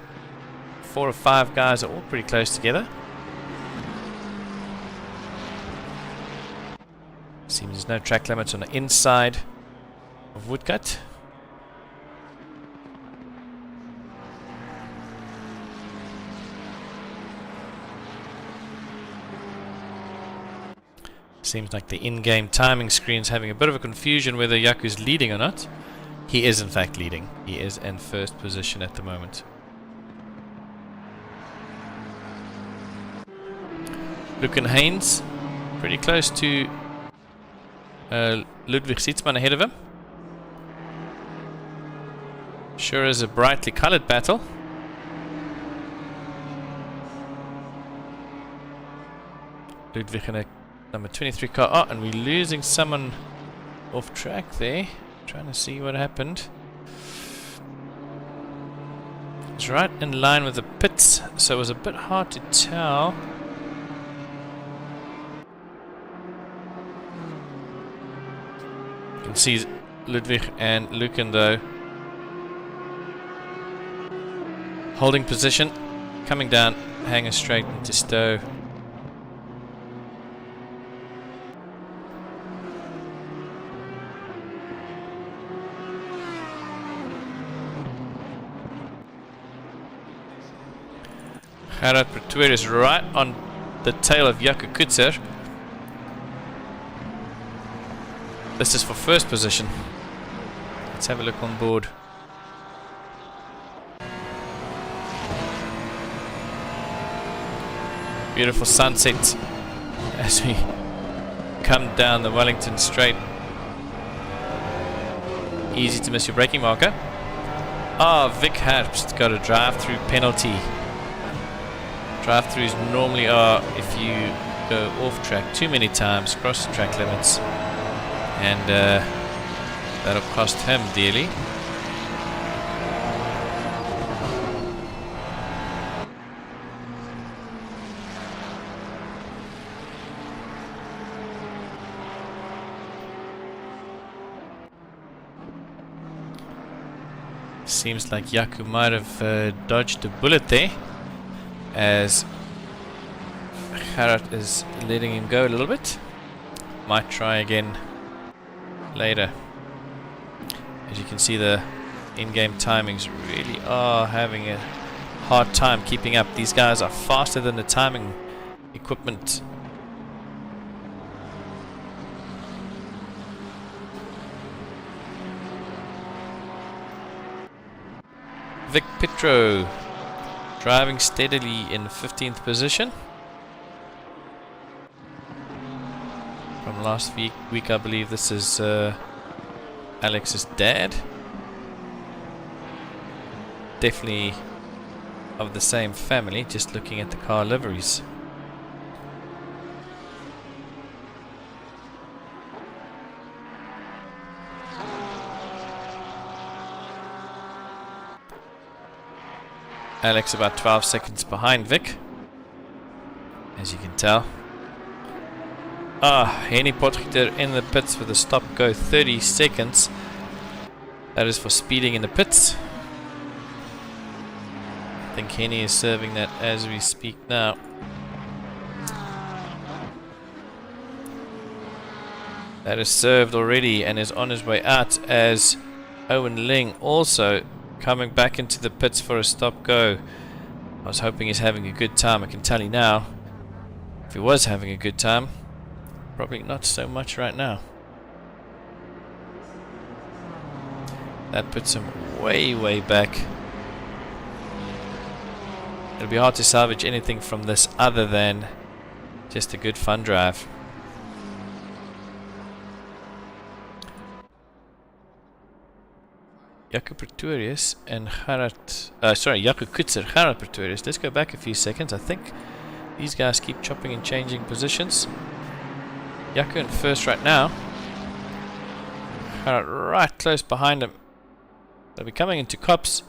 4 or 5 guys are all pretty close together. Seems there's no track limits on the inside of Woodcut. Seems like the in-game timing screen's having a bit of a confusion whether Jaco's leading or not. He is in fact leading. He is in 1st position at the moment. Lucan Haynes, pretty close to Ludwig Sietsman ahead of him. Sure is a brightly coloured battle. Ludwig in a number 23 car. Oh, and we're losing someone off track there. Trying to see what happened. It's right in line with the pits, so it was a bit hard to tell. You can see Ludwig and Lucan though holding position, coming down, hanging straight into Stowe. Gerard Pretorius right on the tail of Jaco Kutzer. This is for 1st position. Let's have a look on board. Beautiful sunset as we come down the Wellington Straight. Easy to miss your braking marker. Vic Herbst got a drive-through penalty. Drive-throughs normally are if you go off track too many times, cross the track limits, and that'll cost him dearly. Seems like Jaco might have dodged a bullet there, as Gerard is letting him go a little bit. Might try again later. As you can see, the in-game timings really are having a hard time keeping up. These guys are faster than the timing equipment. Vic Petro driving steadily in 15th position. From last week I believe this is Alex's dad. Definitely of the same family, just looking at the car liveries. Alex about 12 seconds behind Vic, as you can tell. Henny Potgieter in the pits with a stop-go 30 seconds. That is for speeding in the pits. I think Henny is serving that as we speak now. That is served already and is on his way out, as Owen Ling also coming back into the pits for a stop-go. I was hoping he's having a good time. I can tell you now, if he was having a good time, probably not so much right now. That puts him way, way back. It'll be hard to salvage anything from this other than just a good fun drive. Jaco Pretorius and Jaco Kutzer, Gerard Pretorius. Let's go back a few seconds. I think these guys keep chopping and changing positions. Jaco in first right now. Gerard right close behind him. They'll be coming into Cops.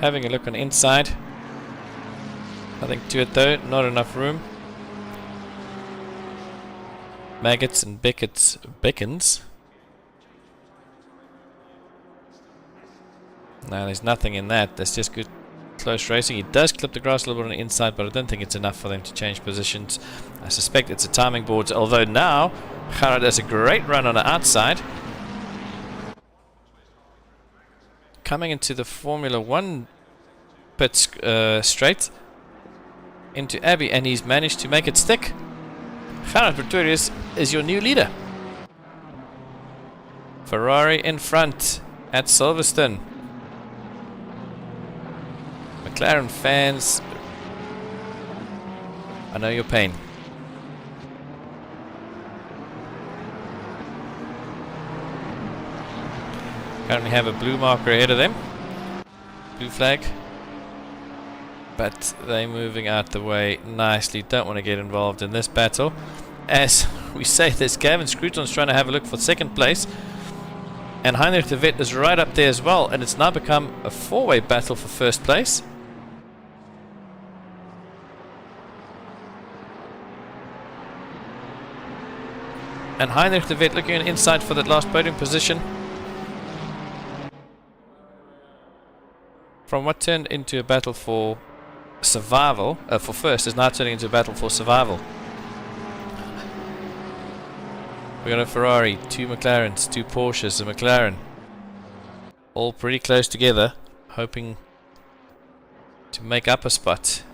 Having a look on the inside. Nothing to it though, not enough room. Maggots and Beckons. No, there's nothing in that. That's just good close racing. He does clip the grass a little bit on the inside, but I don't think it's enough for them to change positions. I suspect it's a timing board, although now Gerard does a great run on the outside. Coming into the Formula 1 pit straight into Abbey, and he's managed to make it stick. Gerard Pretorius is your new leader. Ferrari in front at Silverstone. McLaren fans, I know your pain. Currently have a blue marker ahead of them. Blue flag. But they're moving out the way nicely. Don't want to get involved in this battle. As we say this, Gavin Scruton's trying to have a look for second place. And Heinrich de Wet is right up there as well. And it's now become a four-way battle for first place. And Heinrich de Wet looking inside for that last podium position. From what turned into a battle for survival, for first, is now turning into a battle for survival. We got a Ferrari, two McLarens, two Porsches, a McLaren. All pretty close together, hoping to make up a spot.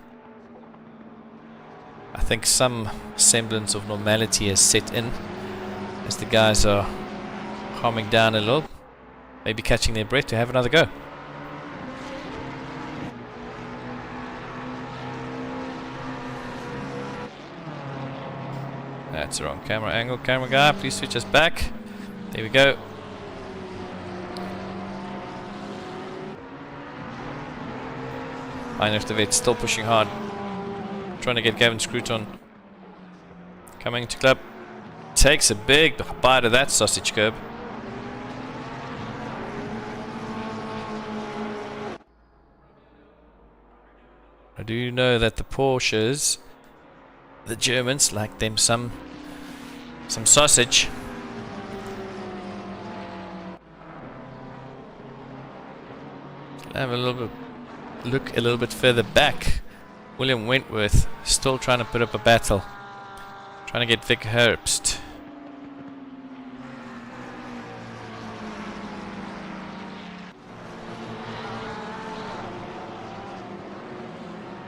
I think some semblance of normality has set in as the guys are calming down a little, maybe catching their breath to have another go. That's the wrong camera angle. Camera guy, please switch us back. There we go. Heinrich de Wet still pushing hard, trying to get Gavin Scruton coming to club. Takes a big bite of that sausage curb. I do know that the Porsches, the Germans, like them some sausage. Have a little bit look a little bit further back. William Wentworth still trying to put up a battle, trying to get Vic Herbst.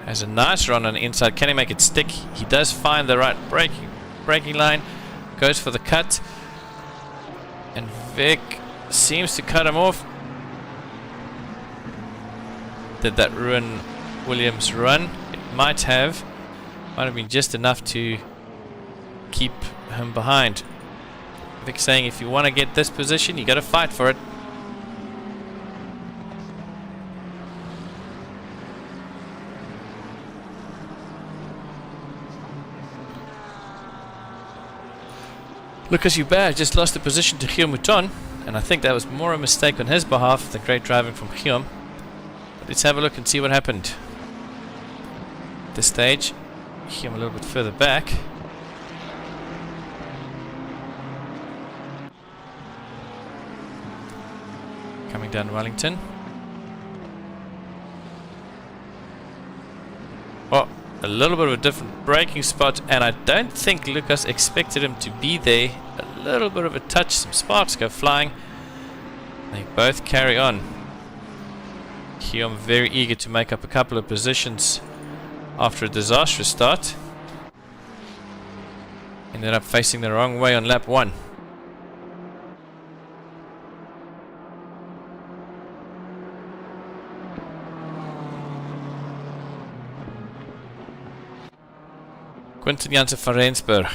Has a nice run on the inside. Can he make it stick? He does find the right braking line. Goes for the cut. And Vic seems to cut him off. Did that ruin Williams' run? It might have. Might have been just enough to keep him behind. Vic saying if you want to get this position, you got to fight for it. Lucas Hubert just lost the position to Guillaume Mouton, and I think that was more a mistake on his behalf than great driving from Guillaume. let's have a look and see what happened. At this stage, here I'm a little bit further back. Coming down Wellington. Oh, a little bit of a different braking spot, and I don't think Lucas expected him to be there. A little bit of a touch, some sparks go flying. They both carry on. Here I'm very eager to make up a couple of positions after a disastrous start. Ended up facing the wrong way on lap 1. Quinten Jansen van Rensburg.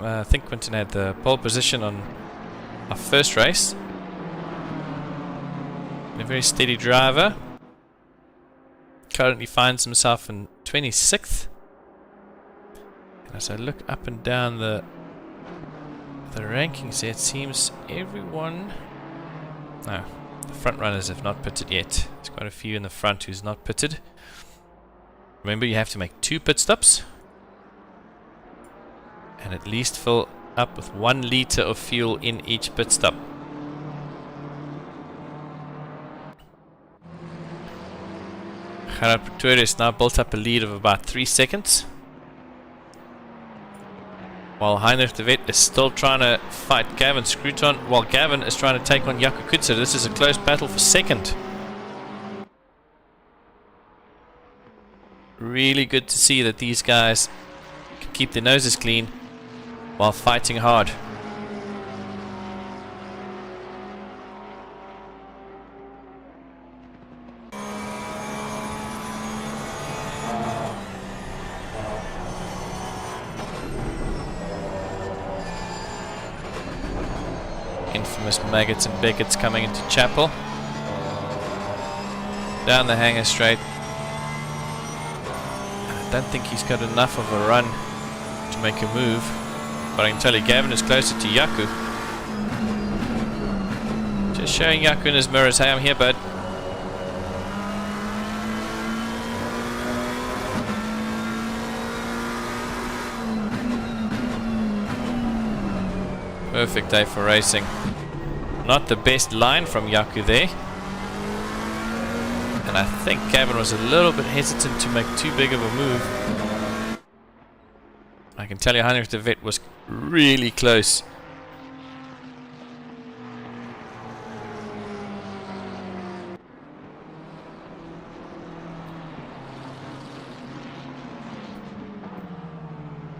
I think Quinten had the pole position on our first race. A very steady driver. Currently finds himself in 26th. And as I look up and down the rankings here, it seems everyone... No, the front runners have not pitted yet. There's quite a few in the front who's not pitted. Remember, you have to make 2 pit stops. And at least fill up with 1 liter of fuel in each pit stop. Gerard Pretoria has now built up a lead of about 3 seconds. While Heinrich de Wet is still trying to fight Gavin Scruton, while Gavin is trying to take on Jaco Kutzer. This is a close battle for second. Really good to see that these guys can keep their noses clean while fighting hard. Infamous Maggots and Beckett's coming into Chapel. Down the hanger straight. I don't think he's got enough of a run to make a move. But I can tell you Gavin is closer to Jaco. Just showing Jaco in his mirrors, hey, I'm here, bud. Perfect day for racing. Not the best line from Jaco there. And I think Gavin was a little bit hesitant to make too big of a move. I can tell you Heinrich de Wet was really close.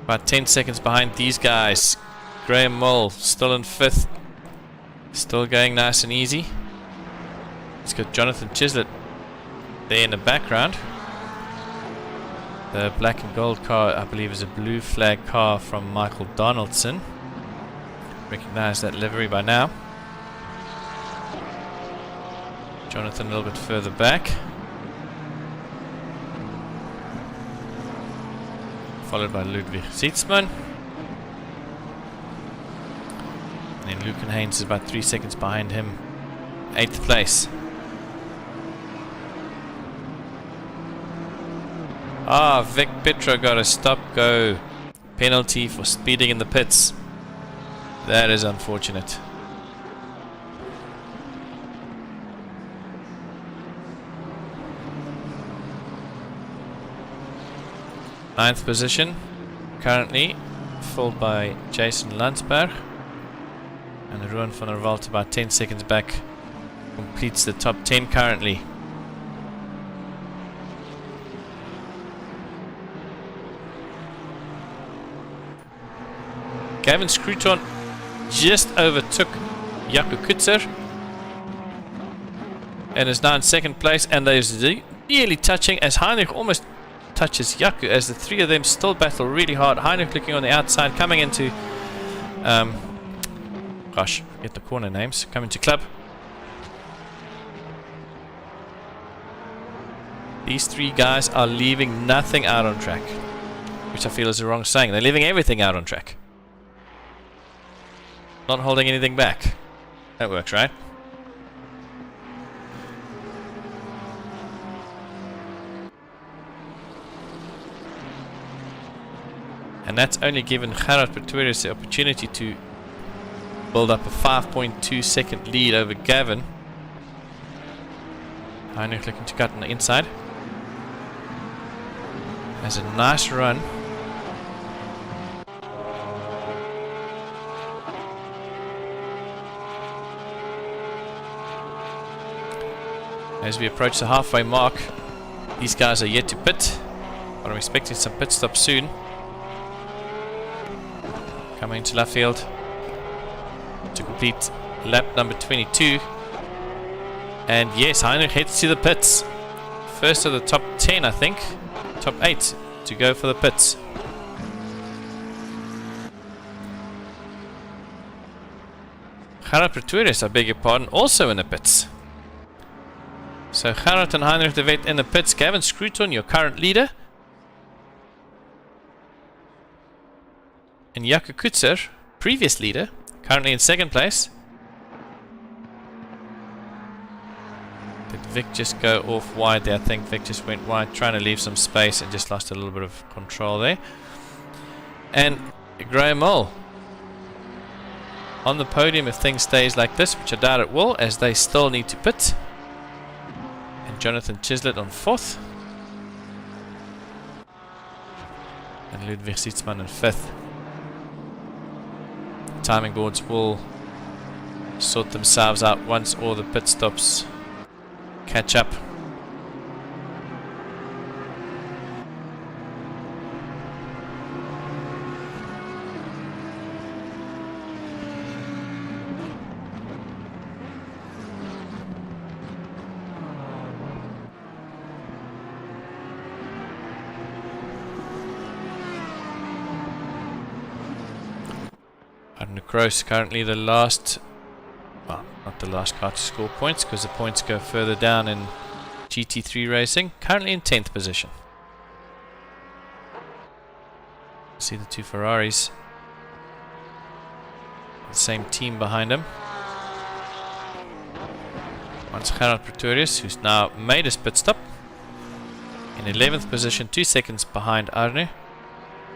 About 10 seconds behind these guys. Graham Mull still in 5th. Still going nice and easy. Let's got Jonathan Chislett there in the background. The black and gold car, I believe, is a blue flag car from Michael Donaldson. Recognize that livery by now. Jonathan a little bit further back. Followed by Ludwig Sietsman. And then Lucan Haynes is about 3 seconds behind him. 8th place. Vic Petro got a stop-go penalty for speeding in the pits. That is unfortunate. Ninth position, currently filled by Jason Landsberg. And Ruan van der Walt about 10 seconds back completes the top 10 currently. Gavin Scruton just overtook Jaco Kutzer and is now in 2nd place, and there's nearly touching as Heinrich almost touches Jaco, as the 3 of them still battle really hard. Heinrich looking on the outside, coming into gosh, forget the corner names, coming to club. These 3 guys are leaving nothing out on track, which I feel is the wrong saying. They're leaving everything out on track. Not holding anything back. That works, right? And that's only given Gerard Pretorius the opportunity to build up a 5.2 second lead over Gavin. Heinrich looking to cut on the inside. Has a nice run. As we approach the halfway mark, these guys are yet to pit, but I'm expecting some pit stops soon. Coming into left field to complete lap number 22. And yes, Heinrich heads to the pits. First of the top 10, I think. Top 8 to go for the pits. Gerard Pretorius, I beg your pardon, also in the pits. So Gerard and Heinrich de Wet in the pits. Gavin Scruton, your current leader. And Jaco Kutzer, previous leader, currently in second place. Did Vic just go off wide there? I think Vic just went wide, trying to leave some space and just lost a little bit of control there. And Graham Mole on the podium if things stays like this, which I doubt it will, as they still need to pit. And Jonathan Chislett on fourth. And Ludwig Sietsman in fifth. The timing boards will sort themselves out once all the pit stops catch up. Arne Kroos currently the last, well, not the last car to score points, because the points go further down in GT3 racing. Currently in 10th position. See the two Ferraris. The same team behind him. Once Gerard Pretorius, who's now made his pit stop. In 11th position, 2 seconds behind Arne.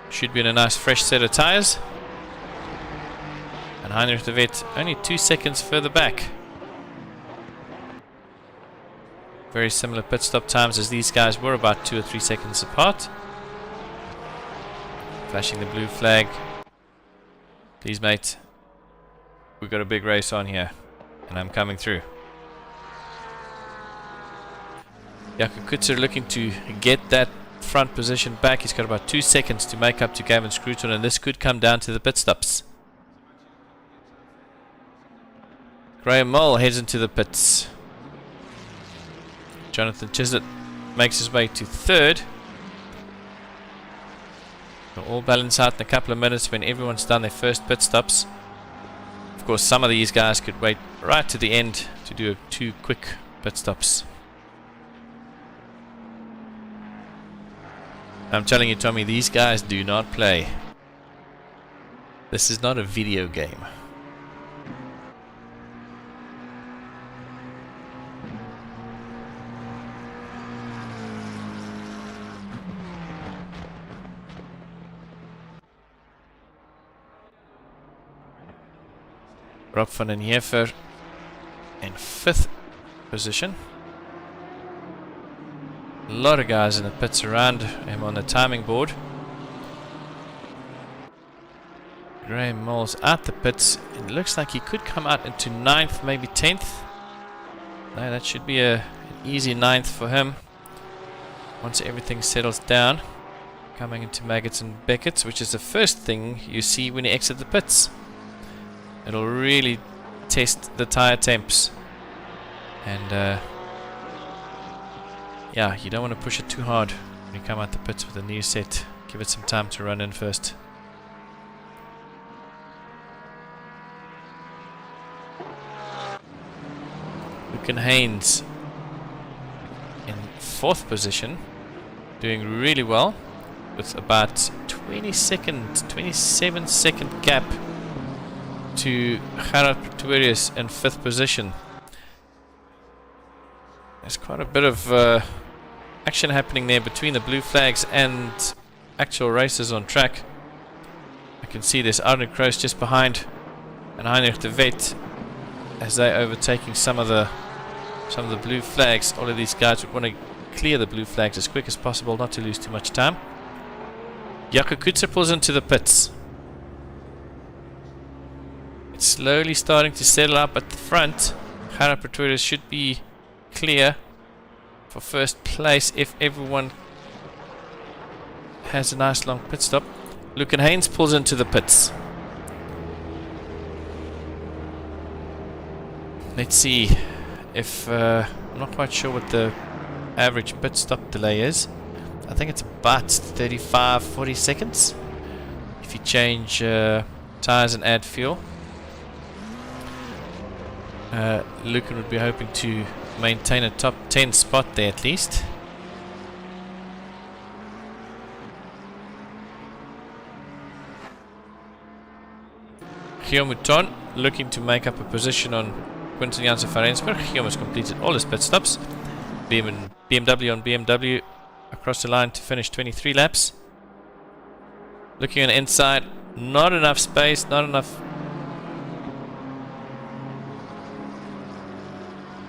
Should be in a nice fresh set of tyres. And Heinrich de Wet only 2 seconds further back. Very similar pit stop times as these guys were, about 2 or 3 seconds apart. Flashing the blue flag. Please, mate. We've got a big race on here. And I'm coming through. Jaco Kutzer looking to get that front position back. He's got about 2 seconds to make up to Gavin Scruton, and this could come down to the pit stops. Graham Mole heads into the pits. Jonathan Chislett makes his way to third. They'll all balance out in a couple of minutes when everyone's done their first pit stops. Of course, some of these guys could wait right to the end to do 2 quick pit stops. I'm telling you, Tommy, these guys do not play. This is not a video game. Rob van den Heever in 5th position. A lot of guys in the pits around him on the timing board. Graham Mole's at the pits. It looks like he could come out into 9th, maybe 10th. No, that should be an easy 9th for him once everything settles down. Coming into Maggots and Beckett's, which is the first thing you see when you exit the pits. It'll really test the tire temps, and yeah, you don't want to push it too hard when you come out the pits with a new set. Give it some time to run in first. Lucan Haynes in 4th position, doing really well with about 27 second gap to Gerard Pretorius in 5th position. There's quite a bit of action happening there between the blue flags and actual racers on track. can see there's Arne Kroos just behind, and Heinrich de Wet as they're overtaking some of the blue flags. All of these guys would want to clear the blue flags as quick as possible, not to lose too much time. Jaco Kutzer pulls into the pits. It's slowly starting to settle up at the front. Gerard Pretorius should be clear for first place if everyone has a nice long pit stop. Lucan Haynes pulls into the pits. Let's see if I'm not quite sure what the average pit stop delay is. I think it's about 35-40 seconds if you change tires and add fuel. Lucan would be hoping to maintain a top 10 spot there at least. Guillaume Mouton looking to make up a position on Quinten Janssen van Rensburg. Guillaume has completed all his pit stops. BMW on BMW across the line to finish 23 laps. Looking on the inside, not enough space, not enough.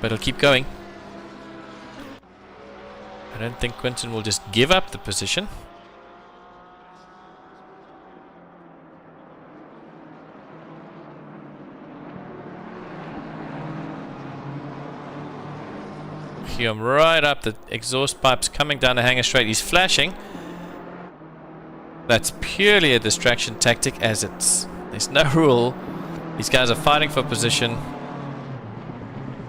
But he'll keep going. I don't think Quinten will just give up the position. Guillaume right up the exhaust pipes coming down the hanger straight. He's flashing. That's purely a distraction tactic, as there's no rule. These guys are fighting for position.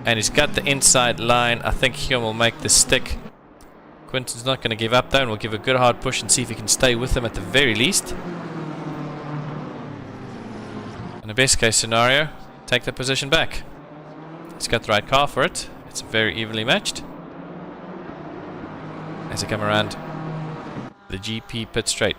And he's got the inside line. I think Guillaume will make this stick. Quinten's not going to give up though, and will give a good hard push and see if he can stay with them at the very least. In the best case scenario, take the position back. He's got the right car for it. It's very evenly matched. As they come around the GP pit straight.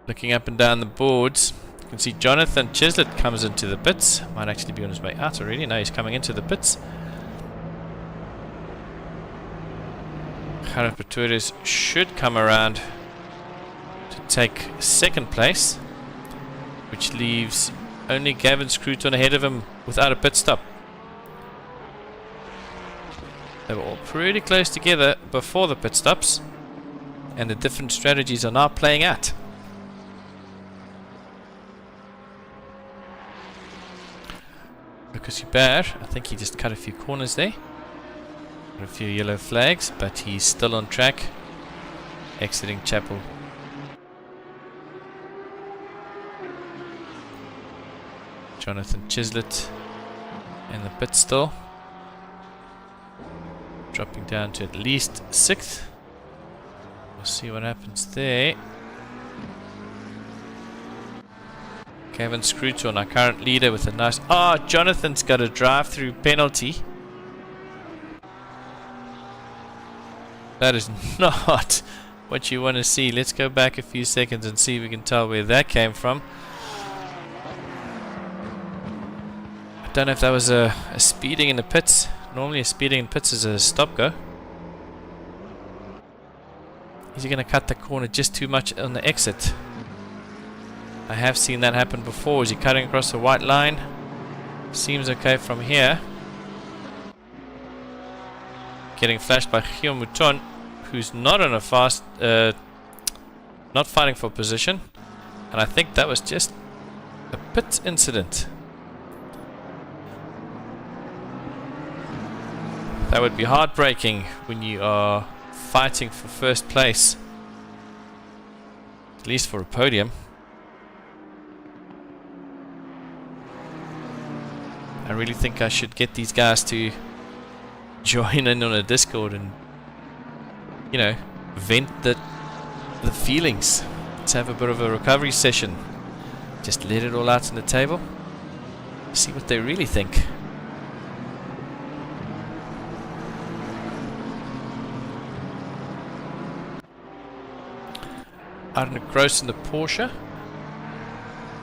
Looking up and down the boards, you can see Jonathan Chislett comes into the pits. Might actually be on his way out already. No, he's coming into the pits. Gerard Pretorius should come around to take second place, which leaves only Gavin Scruton ahead of him without a pit stop. They were all pretty close together before the pit stops, and the different strategies are now playing out. Lucas Hubert, I think he just cut a few corners there. Got a few yellow flags, but he's still on track, exiting Chapel. Jonathan Chislett in the pit still, dropping down to at least 6th. We'll see what happens there. Gavin Scruton, our current leader, with a nice... Jonathan's got a drive-through penalty. That is not what you want to see. Let's go back a few seconds and see if we can tell where that came from. I don't know if that was a speeding in the pits. Normally a speeding in pits is a stop-go. Is he going to cut the corner just too much on the exit? I have seen that happen before. Is he cutting across the white line? Seems okay from here. Getting flashed by Guillaume Mouton, who's not on a fast, not fighting for position. And I think that was just a pit incident. That would be heartbreaking when you are fighting for first place, at least for a podium. I really think I should get these guys to join in on a Discord and, you know, vent the feelings. Let's have a bit of a recovery session. Just let it all out on the table. See what they really think. Arne Kroos in the Porsche,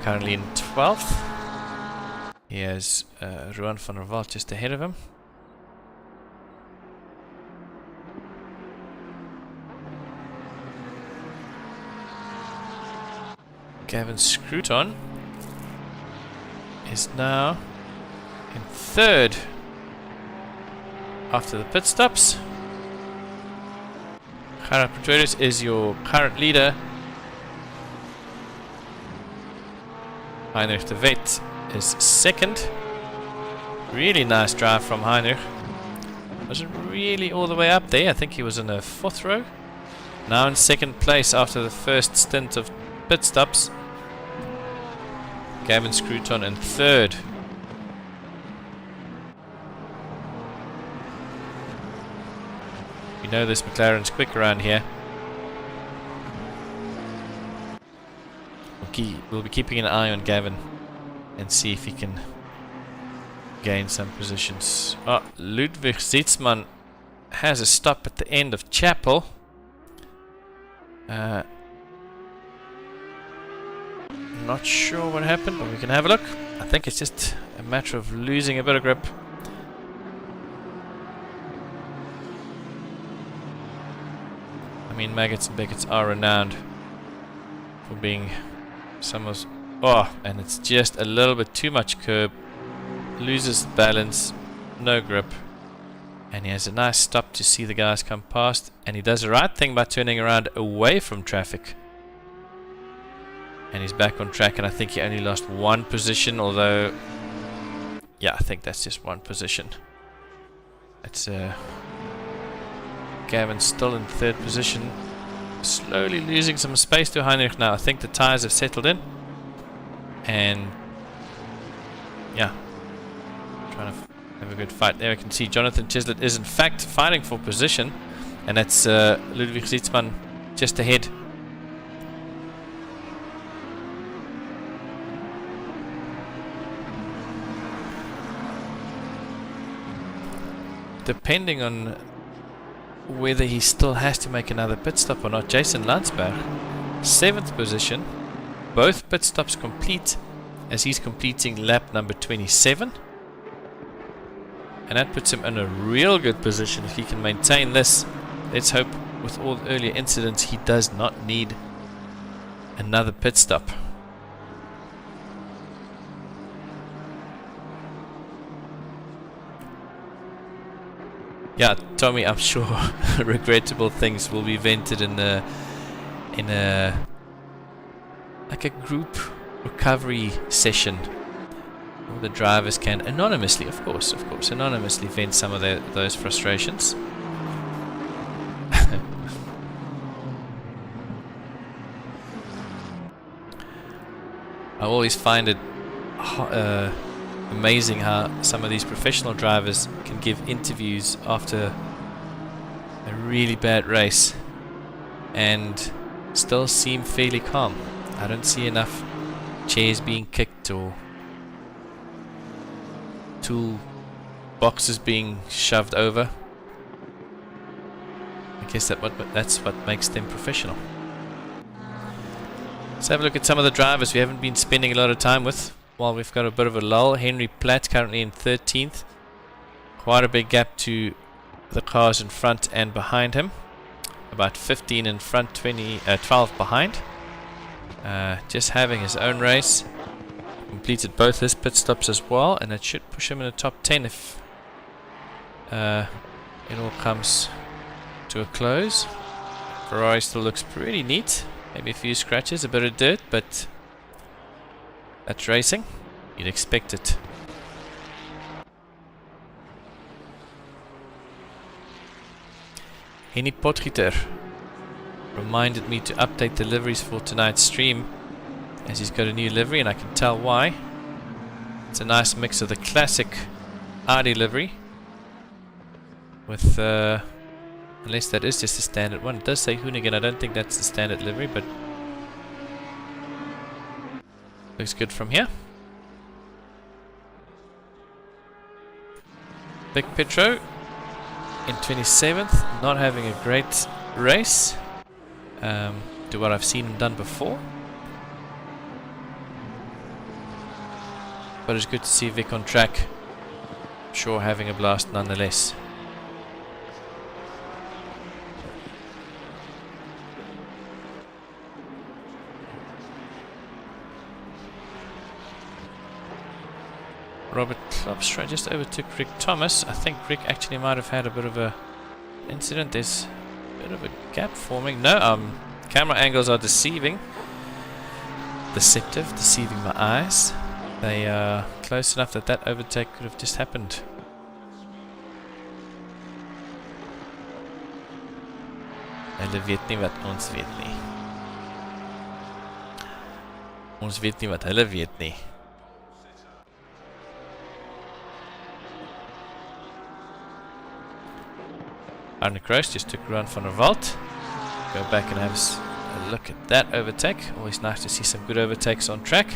currently in 12th. He has Ruan van der Walt just ahead of him. Gavin Scruton is now in third after the pit stops. Gerard Pretorius is your current leader. Heinrich de Wet is second. Really nice drive from Heinrich. Wasn't really all the way up there. I think he was in the fourth row. Now in second place after the first stint of pit stops. Gavin Scruton in third. You know this McLaren's quick around here. We'll be keeping an eye on Gavin and see if he can gain some positions. Oh, Ludwig Zietsman has a stop at the end of Chapel. Not sure what happened, but we can have a look. I think it's just a matter of losing a bit of grip. I mean, Maggots and Beckett's are renowned for being some of... Oh, and it's just a little bit too much curb. Loses balance, no grip. And he has a nice stop to see the guys come past. And he does the right thing by turning around away from traffic. And he's back on track, and I think he only lost one position, although... Yeah, I think that's just one position. It's Gavin still in third position. Slowly losing some space to Heinrich now. I think the tyres have settled in. And... yeah. Trying to have a good fight there. I can see Jonathan Chislett is in fact fighting for position. And that's Ludwig Zietsman just ahead. Depending on whether he still has to make another pit stop or not, Jason Landsberg, 7th position, both pit stops complete as he's completing lap number 27, and that puts him in a real good position if he can maintain this. Let's hope with all the earlier incidents he does not need another pit stop. Yeah, Tommy, I'm sure regrettable things will be vented in a like a group recovery session. All the drivers can anonymously, of course, anonymously vent some of those frustrations. I always find it amazing how some of these professional drivers can give interviews after a really bad race and still seem fairly calm. I don't see enough chairs being kicked or tool boxes being shoved over. I guess that's what makes them professional. Let's have a look at some of the drivers we haven't been spending a lot of time with while we've got a bit of a lull. Henry Platt currently in 13th. Quite a big gap to the cars in front and behind him. About 15 in front, 12 behind. Just having his own race. Completed both his pit stops as well, and it should push him in the top 10 if it all comes to a close. Ferrari still looks pretty neat. Maybe a few scratches, a bit of dirt, but that's racing. You'd expect it. Henny Potgieter reminded me to update the liveries for tonight's stream, as he's got a new livery, and I can tell why. It's a nice mix of the classic Audi livery with, unless that is just a standard one. It does say Hoonigan. I don't think that's the standard livery, but looks good from here. Big Petro in 27th, not having a great race to what I've seen him done before. But it's good to see Vic on track. Sure, having a blast nonetheless. Robert Klopstra just overtook Rick Thomas. I think Rick actually might have had a bit of a incident. There's a bit of a gap forming. No, camera angles are deceiving. Deceptive, deceiving my eyes. They are close enough that that overtake could have just happened. Hulle weet nie wat ons weet nie. Ons weet nie wat hulle weet nie. Arne Kroos just took a run from Revolt. Go back and have a look at that overtake. Always nice to see some good overtakes on track.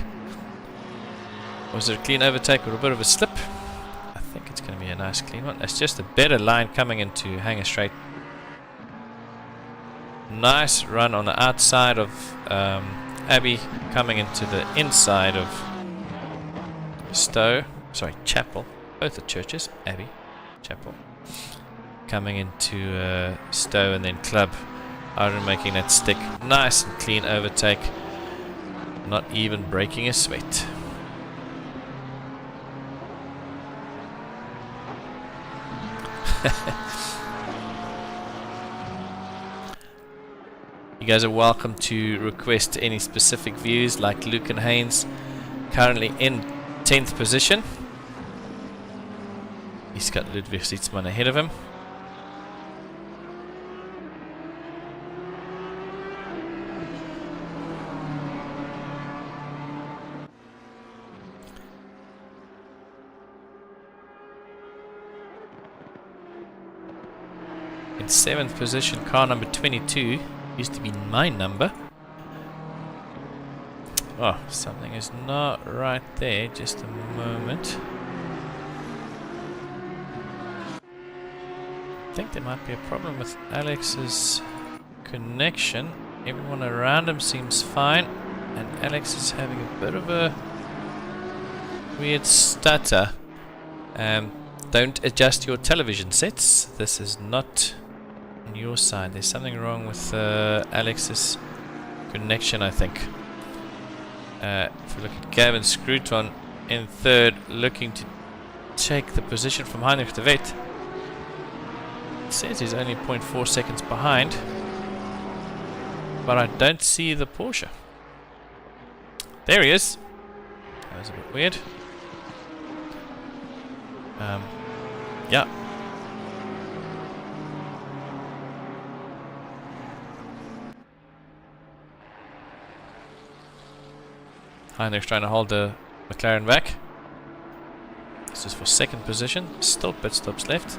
Was it a clean overtake or a bit of a slip? I think it's going to be a nice clean one. It's just a better line coming into Hanger Straight. Nice run on the outside of Abbey, coming into the inside of Chapel. Both the churches, Abbey, Chapel. Coming into Stowe and then Club. Iron making that stick. Nice and clean overtake. Not even breaking a sweat. You guys are welcome to request any specific views, like Luke and Haynes, currently in 10th position. He's got Ludwig Sietsman ahead of him. In 7th position, car number 22. Used to be my number. Oh, something is not right there. Just a moment. I think there might be a problem with Alex's connection. Everyone around him seems fine, and Alex is having a bit of a weird stutter. Don't adjust your television sets. This is not on your side. There's something wrong with Alex's connection, I think. If we look at Gavin Scruton in 3rd, looking to take the position from Heinrich de Wet. It says he's only 0.4 seconds behind, but I don't see the Porsche. There he is. That was a bit weird. Yeah. Heinrich's trying to hold the McLaren back. This is for 2nd position. Still pit stops left.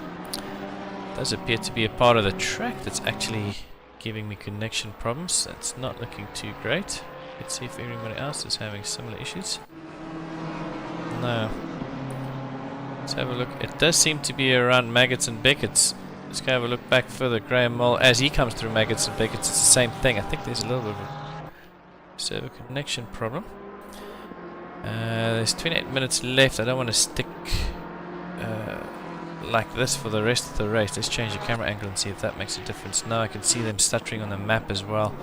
Does appear to be a part of the track that's actually giving me connection problems. That's not looking too great. Let's see if everybody else is having similar issues. No. Let's have a look. It does seem to be around Maggots and Beckett's. Let's go have a look back further. Graham Moll, as he comes through Maggots and Beckett's, it's the same thing. I think there's a little bit of a server connection problem. There's 28 minutes left. I don't want to stick like this for the rest of the race. Let's change the camera angle and see if that makes a difference. Now I can see them stuttering on the map as well.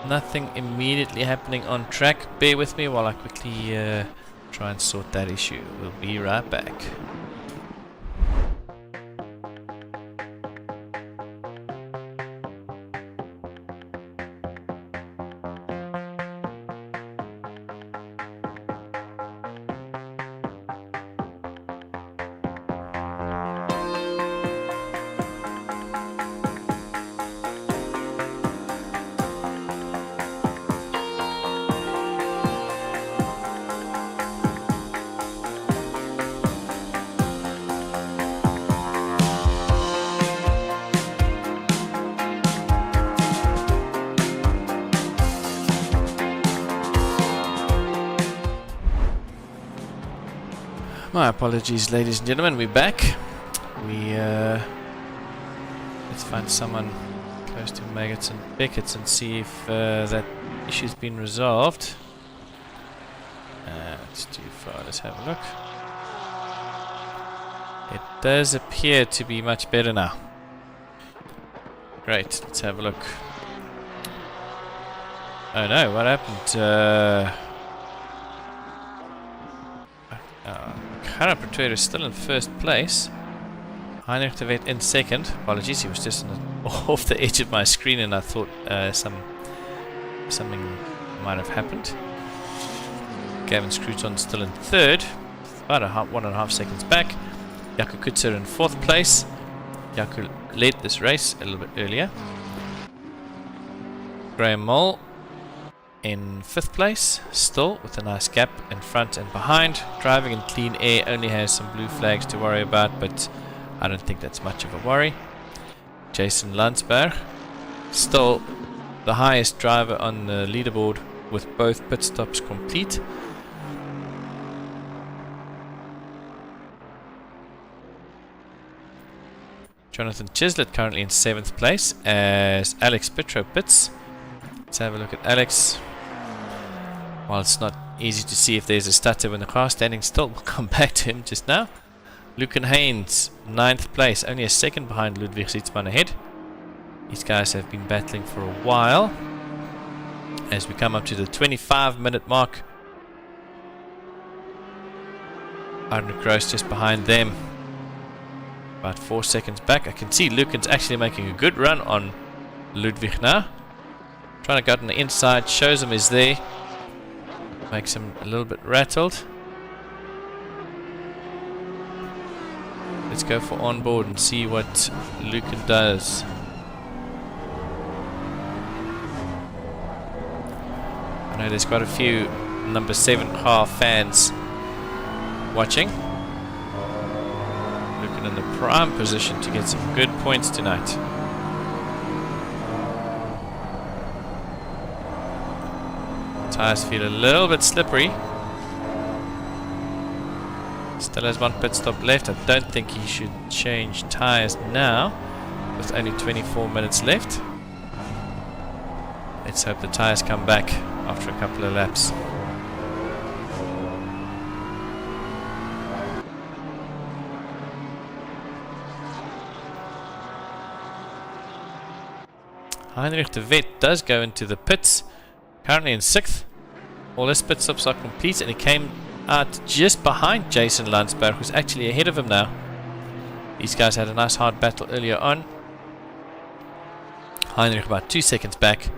Nothing immediately happening on track. Bear with me while I quickly try and sort that issue. We'll be right back. My apologies, ladies and gentlemen, we're back. Let's find someone close to Maggots and Beckett's and see if that issue's been resolved. It's too far, let's have a look. It does appear to be much better now. Great, let's have a look. Oh no, what happened? Karapertuer is still in first place. Heinrich de Wet in second. Apologies, he was just off the edge of my screen and I thought something might have happened. Gavin Scruton still in third, about 1.5 seconds back. Jaco Kutzer in fourth place. Jaco led this race a little bit earlier. Graham Mole in fifth place, still with a nice gap in front and behind. Driving in clean air, only has some blue flags to worry about, but I don't think that's much of a worry. Jason Landsberg, still the highest driver on the leaderboard with both pit stops complete. Jonathan Chislett currently in 7th place as Alex Pitro pits. Let's have a look at Alex. While it's not easy to see if there's a stutter when the car's standing still, we'll come back to him just now. Lucan Haynes, 9th place, only a second behind Ludwig Zietsman ahead. These guys have been battling for a while. As we come up to the 25-minute mark, Arne Kroos just behind them, about 4 seconds back. I can see Lucan's actually making a good run on Ludwig now. Trying to get on the inside, shows him he's there, makes him a little bit rattled. Let's go for onboard and see what Lucan does. I know there's quite a few number 7 car fans watching. Lucan in the prime position to get some good points tonight. Tires feel a little bit slippery. Still has one pit stop left. I don't think he should change tires now with only 24 minutes left. Let's hope the tires come back after a couple of laps. Heinrich de Wet does go into the pits, currently in 6th. All his pit stops are complete and he came out just behind Jason Landsberg, who's actually ahead of him now. These guys had a nice hard battle earlier on. Heinrich about 2 seconds back.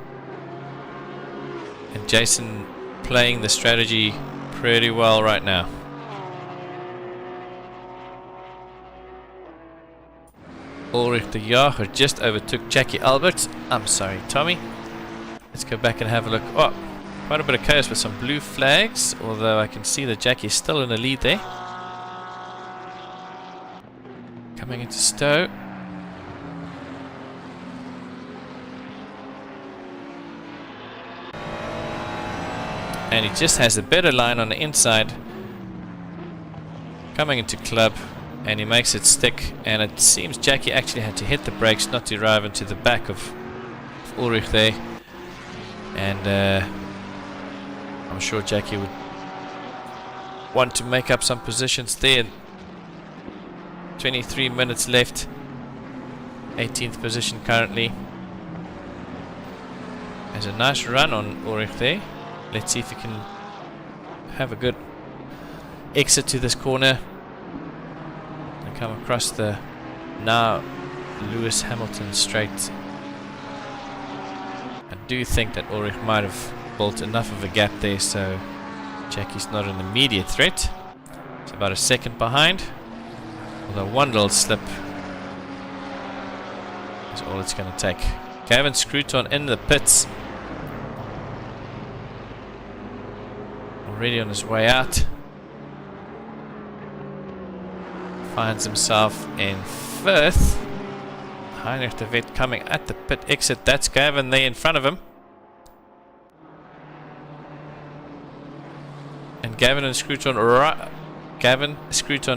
And Jason playing the strategy pretty well right now. Ulrich de Jager just overtook Jackie Alberts. I'm sorry, Tommy. Let's go back and have a look. Oh, quite a bit of chaos with some blue flags, although I can see that Jackie is still in the lead there. Coming into Stowe. And he just has a better line on the inside. Coming into Club, and he makes it stick. And it seems Jackie actually had to hit the brakes not to drive into the back of Ulrich there. And I'm sure Jackie would want to make up some positions there. 23 minutes left. 18th position currently. There's a nice run on Ulrich there. Let's see if he can have a good exit to this corner and come across the now Lewis Hamilton straight. I do think that Ulrich might have built enough of a gap there so Jackie's not an immediate threat. It's about a second behind, although one little slip is all it's going to take. Gavin Scruton in the pits, already on his way out. Finds himself in 5th. Heinrich de Wet coming at the pit exit. That's Gavin there in front of him. And Gavin and Scruton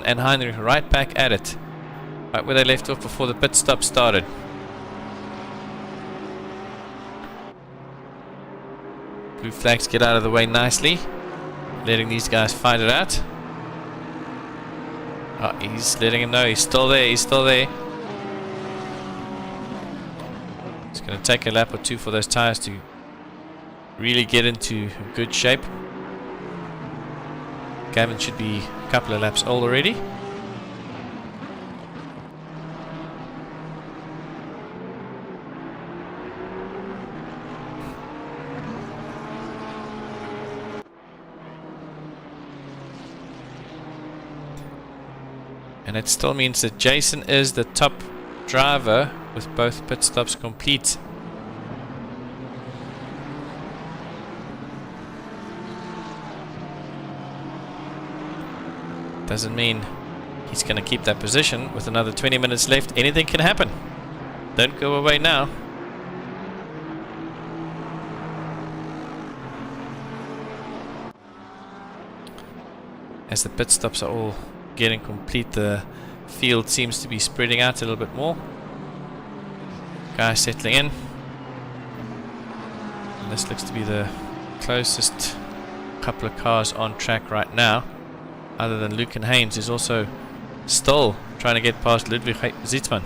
and Heinrich right back at it. Right where they left off before the pit stop started. Blue flags get out of the way nicely, letting these guys find it out. Oh, he's letting him know he's still there, he's still there. It's going to take a lap or two for those tires to really get into good shape. Gavin should be a couple of laps old already. And it still means that Jason is the top driver with both pit stops complete. Doesn't mean he's going to keep that position with another 20 minutes left. Anything can happen. Don't go away now. As the pit stops are all getting complete, the field seems to be spreading out a little bit more. Guys settling in. And this looks to be the closest couple of cars on track right now, other than Luke and Haynes, who's also still trying to get past Ludwig Zietsman.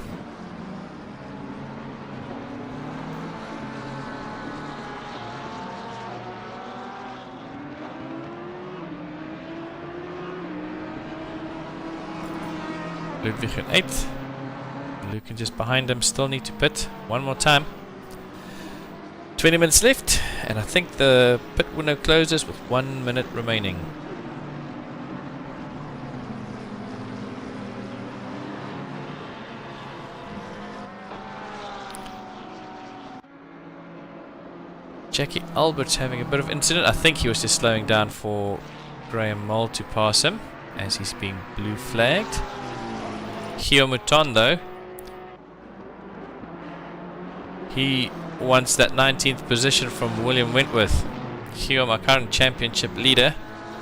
Ludwig in 8th. Luke just behind him, still need to pit one more time. 20 minutes left, and I think the pit window closes with 1 minute remaining. Jackie Albert's having a bit of incident. I think he was just slowing down for Graham Mole to pass him as he's being blue flagged. Gio Mouton, though, he wants that 19th position from William Wentworth. Gio, my current championship leader.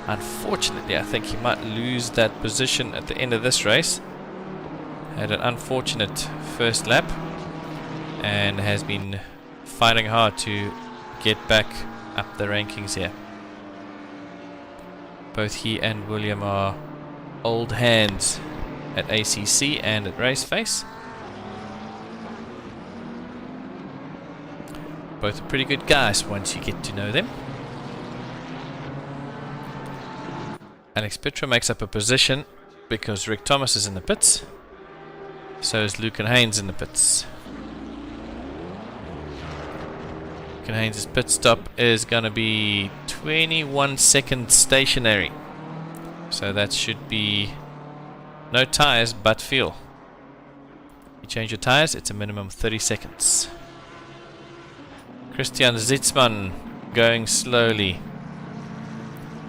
Unfortunately, I think he might lose that position at the end of this race. Had an unfortunate first lap and has been fighting hard to get back up the rankings here. Both he and William are old hands at ACC and at RaceFace. Both are pretty good guys once you get to know them. Alex Petra makes up a position because Rick Thomas is in the pits. So is Luke and Haynes in the pits. Luke and Haynes' pit stop is going to be 21 seconds stationary. So that should be no tyres but fuel. You change your tyres, it's a minimum of 30 seconds. Christian Zietsman going slowly.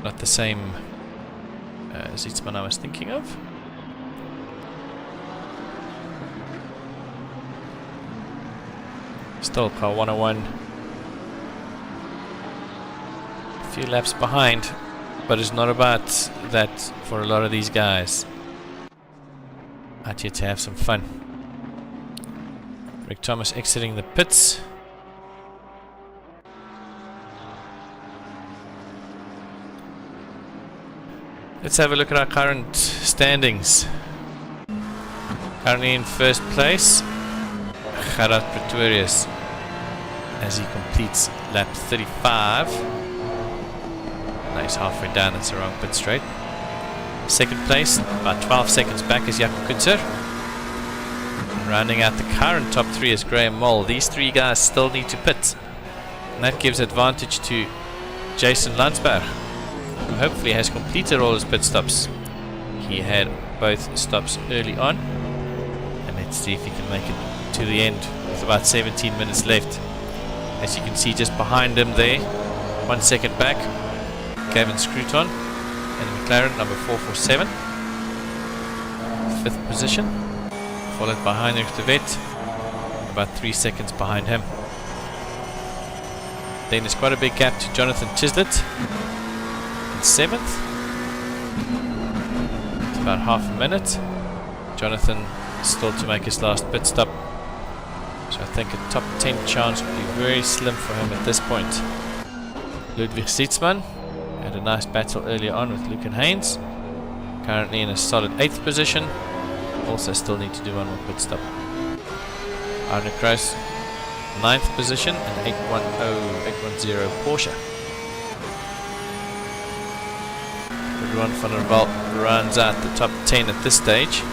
Not the same Zietsman I was thinking of. Still car 101. A few laps behind, but it's not about that for a lot of these guys. Out here to have some fun. Rick Thomas exiting the pits. Let's have a look at our current standings. Currently in first place, Gerard Pretorius, as he completes lap 35. Nice, halfway down, that's the wrong pit straight. Second place, about 12 seconds back, is Jakob Kutzer. And rounding out the current top 3 is Graham Mole. These 3 guys still need to pit, and that gives advantage to Jason Landsberg, who hopefully has completed all his pit stops. He had both stops early on, and let's see if he can make it to the end with about 17 minutes left. As you can see just behind him there, 1 second back, Gavin Scruton and McLaren number 447, 5th position, followed by Heinrich de Wet, about 3 seconds behind him. Then there's quite a big gap to Jonathan Chislett in 7th. It's about half a minute. Jonathan still to make his last pit stop, so I think a top 10 chance would be very slim for him at this point. Ludwig Zietsman had a nice battle earlier on with Luke and Haynes. Currently in a solid 8th position. Also still need to do one more pit stop. Arne Kroos, 9th position, and 810 Porsche. Ron van der Walt runs out the top 10 at this stage.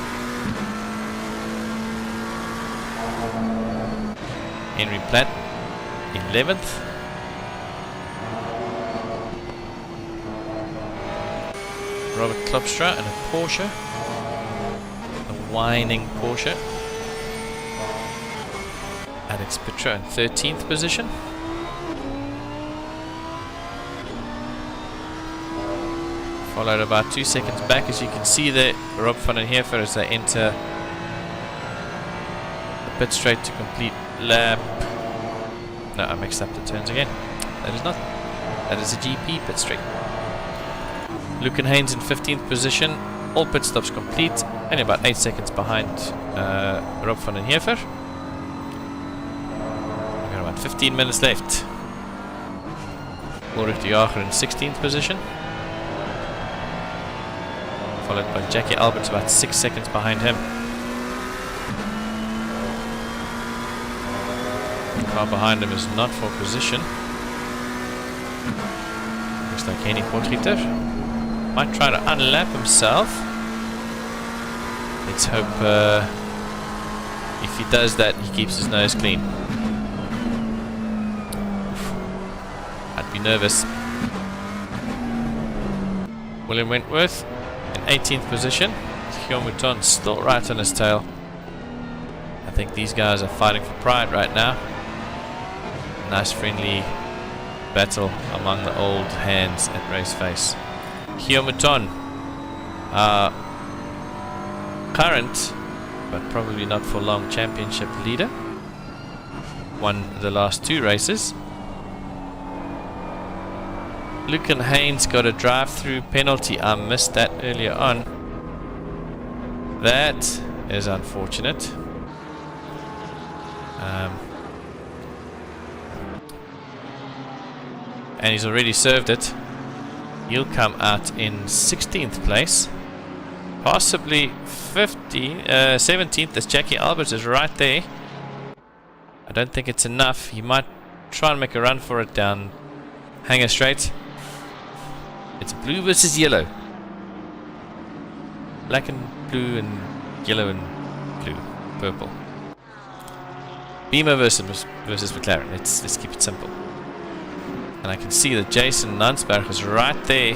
Henry Platt 11th. Robert Klopstra and a Porsche, a whining Porsche. Alex Petra in 13th position. Followed about 2 seconds back, as you can see there, Rob van den Heever as they enter the pit straight to complete lap. No, I mixed up the turns again. That is not. That is a GP pit straight. Luke and Haynes in 15th position. All pit stops complete. Only about 8 seconds behind Rob van den Heever. We've got about 15 minutes left. Ulrich de Jager in 16th position. Followed by Jackie Alberts about 6 seconds behind him. The car behind him is not for position. Looks like Henny Potgieter might try to unlap himself. Let's hope if he does that, he keeps his nose clean. I'd be nervous. William Wentworth in 18th position. Guillaume Mouton still right on his tail. I think these guys are fighting for pride right now. Nice friendly battle among the old hands at RaceFace. Guillaume Mouton, current, but probably not for long, championship leader. Won the last 2 races. Luke and Haynes got a drive-through penalty. I missed that earlier on. That is unfortunate. And he's already served it. He'll come out in 16th place. Possibly 17th as Jackie Alberts is right there. I don't think it's enough. He might try and make a run for it down Hanger Straight. It's blue versus yellow. Black and blue and yellow and blue. Purple. Beamer versus McLaren. Let's keep it simple. And I can see that Jason Nansberg is right there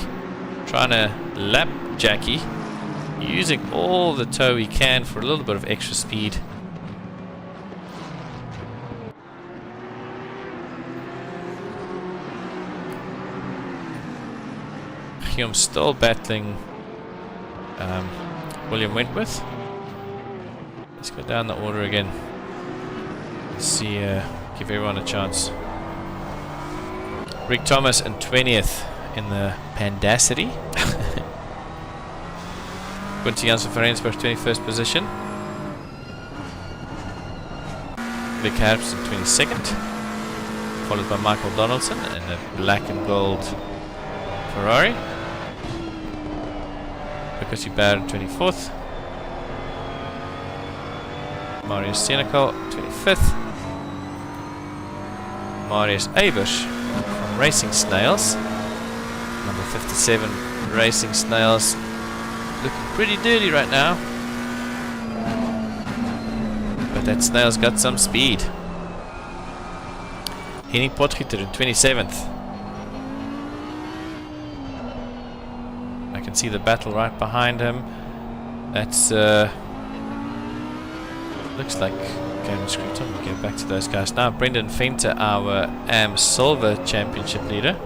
trying to lap Jackie, using all the tow he can for a little bit of extra speed. Guillaume still battling William Wentworth. Let's go down the order again. Let's see, give everyone a chance. Rick Thomas in 20th in the Pandacity. Quinty Janssen for Rensburg 21st position. Vic Harps in 22nd. Followed by Michael Donaldson in a black and gold Ferrari. Lucas Hubert in 24th. Marius Senekal 25th. Marius Evers from Racing Snails. Number 57 Racing Snails. Looking pretty dirty right now. But that Snail's got some speed. Henny Potgieter in 27th. I can see the battle right behind him. That's looks like Game Scruton. We'll get back to those guys now. Brendan Fenter, our AM Silver Championship leader.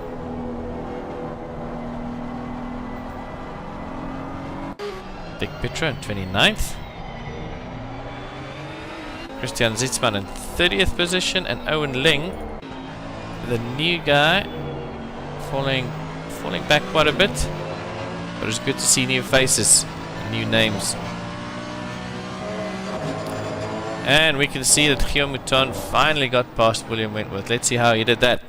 Dick Petra in 29th. Christian Zitzmann in 30th position, and Owen Ling, the new guy, falling back quite a bit. But it's good to see new faces, new names. And we can see that Guillaume Mouton finally got past William Wentworth. Let's see how he did that.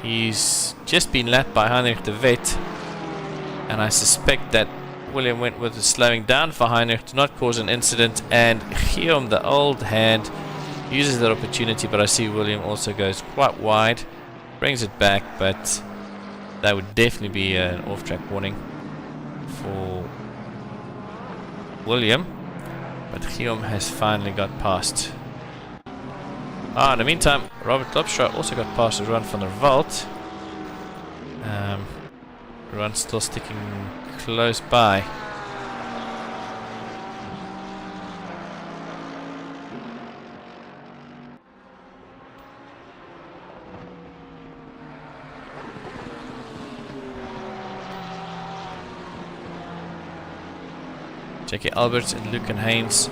He's just been lapped by Heinrich de Wet, and I suspect that William Wentworth is slowing down for Heinrich to not cause an incident, and Guillaume, the old hand, uses that opportunity, but I see William also goes quite wide, brings it back, but That would definitely be an off-track warning for William. But Guillaume has finally got past. In the meantime, Robert Klopstra also got past the Ruan van der Walt. Ruan still sticking close by. Jackie Alberts and Luke and Haynes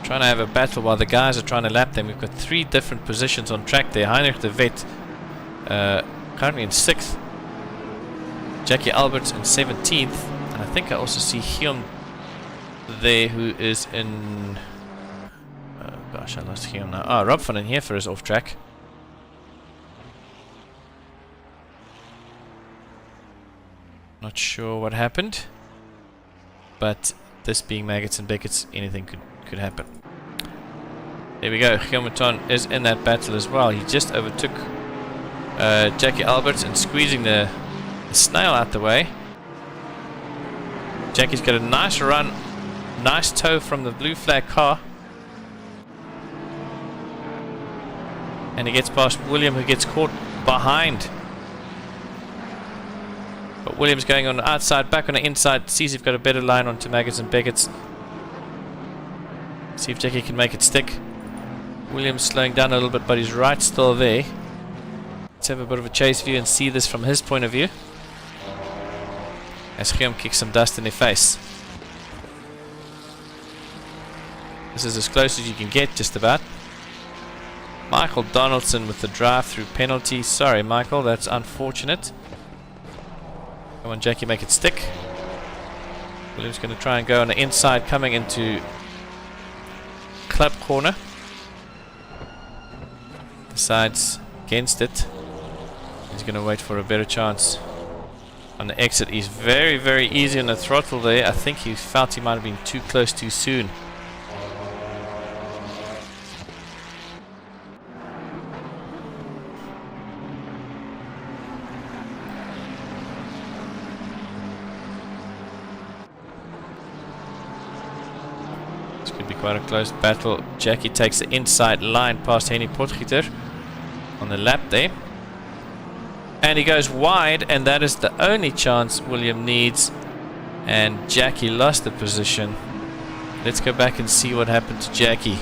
trying to have a battle while the guys are trying to lap them. We've got 3 different positions on track there. Heinrich de Vet currently in 6th. Jackie Alberts in 17th. And I think I also see Guillaume there who is in... Oh gosh, I lost Guillaume now. Rob van den Heefer is off track. Not sure what happened. But this being Maggots and Beckett's, anything could happen. There we go. Guillaume Mouton is in that battle as well. He just overtook Jackie Alberts and squeezing the snail out the way. Jackie's got a nice run, nice tow from the blue flag car. And he gets past William, who gets caught behind. But Williams going on the outside, back on the inside. Sees if he's got a better line onto Maggots and Beckett's. See if Jackie can make it stick. Williams slowing down a little bit, but he's right still there. Let's have a bit of a chase view and see this from his point of view. As Guillaume kicks some dust in their face. This is as close as you can get, just about. Michael Donaldson with the drive-through penalty. Sorry, Michael, that's unfortunate. Come on, Jackie, make it stick. Williams going to try and go on the inside, coming into club corner. Decides against it. He's going to wait for a better chance on the exit. He's very, very easy on the throttle there. I think he felt he might have been too close too soon. Quite a close battle. Jackie takes the inside line past Henny Potgieter on the lap there. And he goes wide, and that is the only chance William needs. And Jackie lost the position. Let's go back and see what happened to Jackie.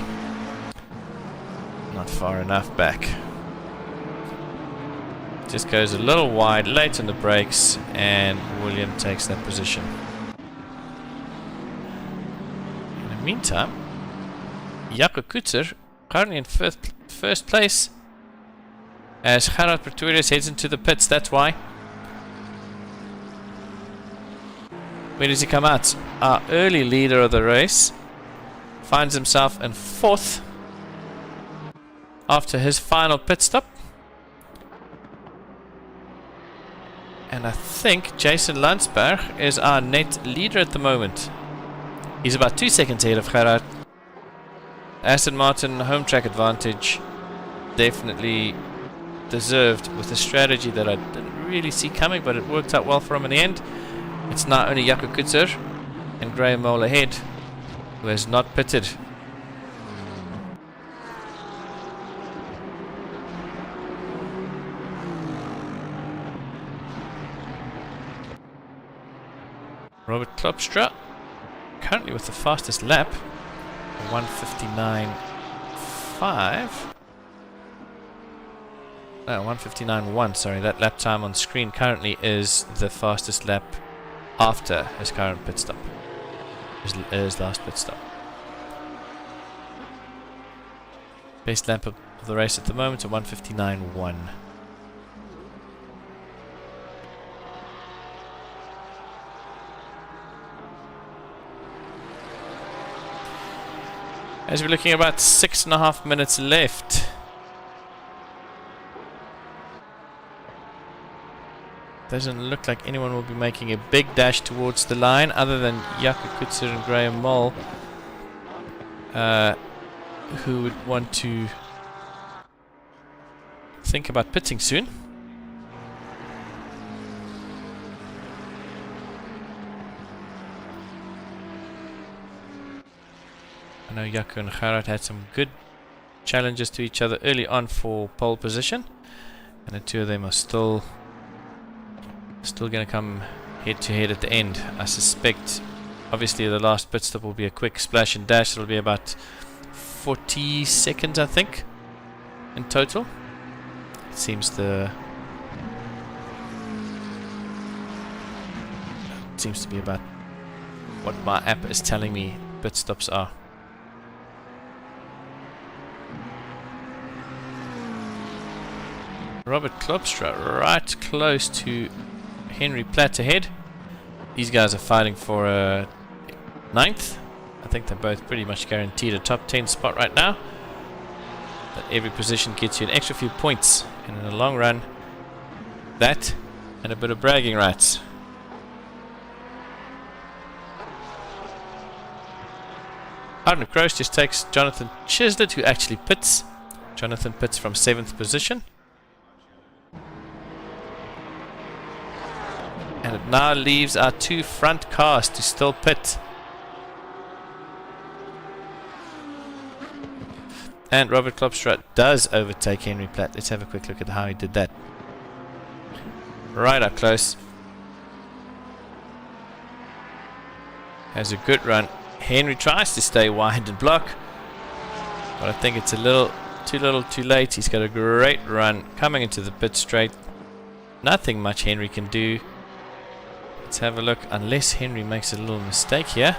Not far enough back. Just goes a little wide, late on the brakes, and William takes that position. In the meantime, Jaco Kutzer currently in first place as Gerard Pretorius heads into the pits. That's why. Where does he come out? Our early leader of the race finds himself in 4th after his final pit stop. And I think Jason Landsberg is our net leader at the moment. He's about 2 seconds ahead of Gerard. Aston Martin home track advantage, definitely deserved with a strategy that I didn't really see coming, but it worked out well for him in the end. It's now only Jaco Kutzer and Graham Mole ahead, who has not pitted. Robert Klopstra currently with the fastest lap. 1:59.5. No, 1:59.1. Sorry, that lap time on screen currently is the fastest lap after his current pit stop. His last pit stop. Best lap of the race at the moment, a 1:59.1. As we're looking at about 6.5 minutes left. Doesn't look like anyone will be making a big dash towards the line other than Jaco Kutzer and Graham Mole, who would want to think about pitting soon. I know Jaco and Gerard had some good challenges to each other early on for pole position, and the two of them are still going to come head to head at the end. I suspect obviously the last pit stop will be a quick splash and dash. It'll be about 40 seconds, I think, in total. It seems to be about what my app is telling me pit stops are. Robert Klopstra right close to Henry Platt ahead. These guys are fighting for a 9th. I think they're both pretty much guaranteed a top 10 spot right now. But every position gets you an extra few points, and in the long run, that and a bit of bragging rights. Arden Kroos just takes Jonathan Chislett, who actually pits. Jonathan pits from 7th position. And it now leaves our two front cars to still pit. And Robert Klopstra does overtake Henry Platt. Let's have a quick look at how he did that. Right up close. Has a good run. Henry tries to stay wide and block, but I think it's a little too late. He's got a great run coming into the pit straight. Nothing much Henry can do. Let's have a look, unless Henry makes a little mistake here.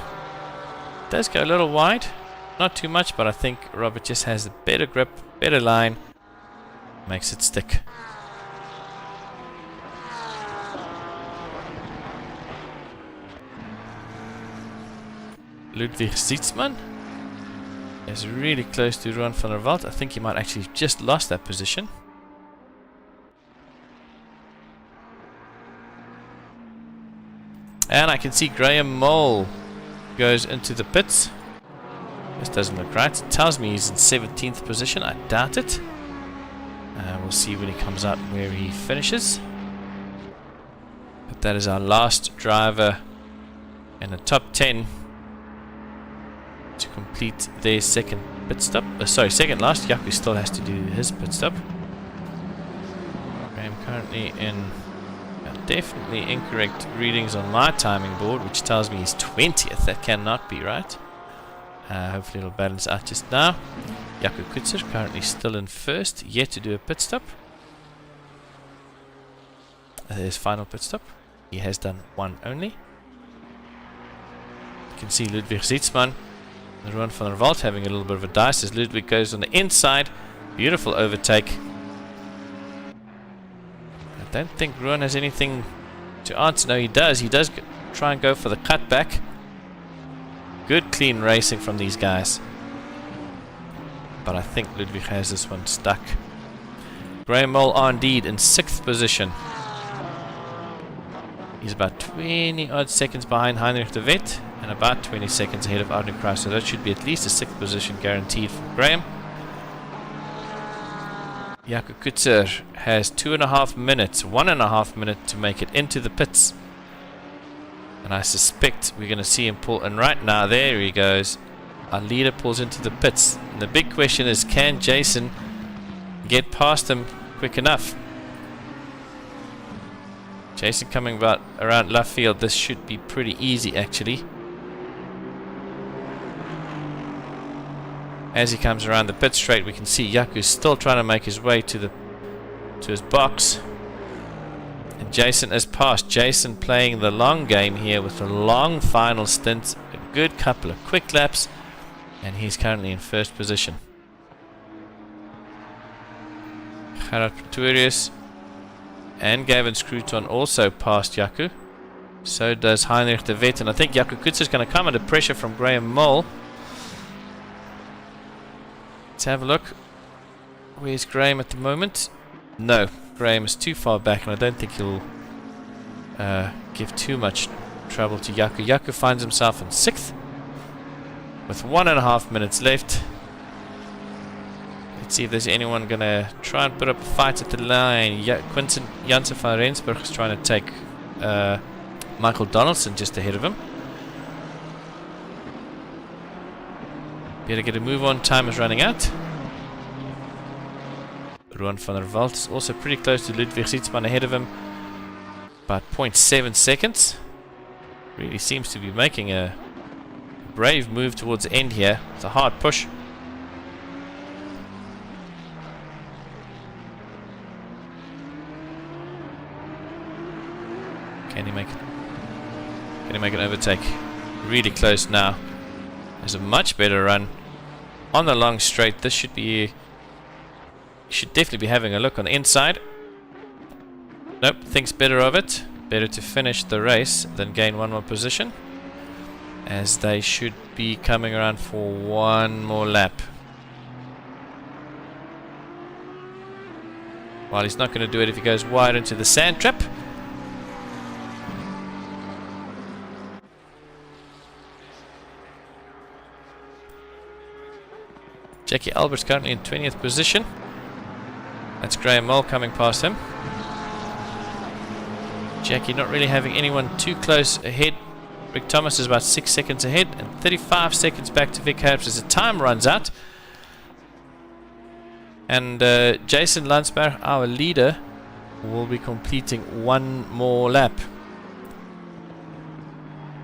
Does go a little wide, not too much, but I think Robert just has a better grip, better line, makes it stick. Ludwig Sietsman is really close to Ruan van der Walt. I think he might actually have just lost that position. And I can see Graham Mole goes into the pits. This doesn't look right. It tells me he's in 17th position. I doubt it. We'll see when he comes out where he finishes. But that is our last driver in the top 10 to complete their second pit stop. Second last. Jaco still has to do his pit stop. I am currently in definitely incorrect readings on my timing board, which tells me he's 20th. That cannot be right. Hopefully it'll balance out just now. Jaco Kutzer currently still in first, yet to do a pit stop. His final pit stop. He has done one only. You can see Ludwig Sietsman and Ruan van der Walt having a little bit of a dice as Ludwig goes on the inside. Beautiful overtake. I don't think Ruan has anything to answer. No, he does. He does try and go for the cutback. Good clean racing from these guys. But I think Ludwig has this one stuck. Graham Mole are indeed in 6th position. He's about 20 odd seconds behind Heinrich de Wet and about 20 seconds ahead of Arden Kroos. So that should be at least a 6th position guaranteed for Graham. Jaco Kutzer has 1.5 minutes to make it into the pits. And I suspect we're going to see him pull. And right now, there he goes. Our leader pulls into the pits. And the big question is, can Jason get past him quick enough? Jason coming about around left field. This should be pretty easy, actually. As he comes around the pit straight, we can see Jaco's still trying to make his way to his box. And Jason is past. Jason playing the long game here with a long final stint, a good couple of quick laps, and he's currently in first position. Gerard Pretorius and Gavin Scruton also past Jaco. So does Heinrich de Wet, and I think Jaco Kutzer is going to come under pressure from Graham Mole. Let's have a look. Where's Graham at the moment? No, Graham is too far back, and I don't think he'll give too much trouble to Jaco. Jaco finds himself in 6th with 1.5 minutes left. Let's see if there's anyone going to try and put up a fight at the line. Quinten Janssen van Rensburg is trying to take Michael Donaldson just ahead of him. Better get a move on. Time is running out. Ruan van der Walt is also pretty close to Ludwig Sietsman, ahead of him. About 0.7 seconds. Really seems to be making a brave move towards the end here. It's a hard push. Can he make it? Can he make an overtake? Really close now. There's a much better run on the long straight. This should be... should definitely be having a look on the inside. Nope, thinks better of it. Better to finish the race than gain one more position, as they should be coming around for one more lap. While he's not going to do it if he goes wide into the sand trap. Jackie Albert's currently in 20th position. That's Graham Mole coming past him. Jackie not really having anyone too close ahead. Rick Thomas is about 6 seconds ahead and 35 seconds back to Vic Harps as the time runs out. And Jason Landsberg, our leader, will be completing one more lap.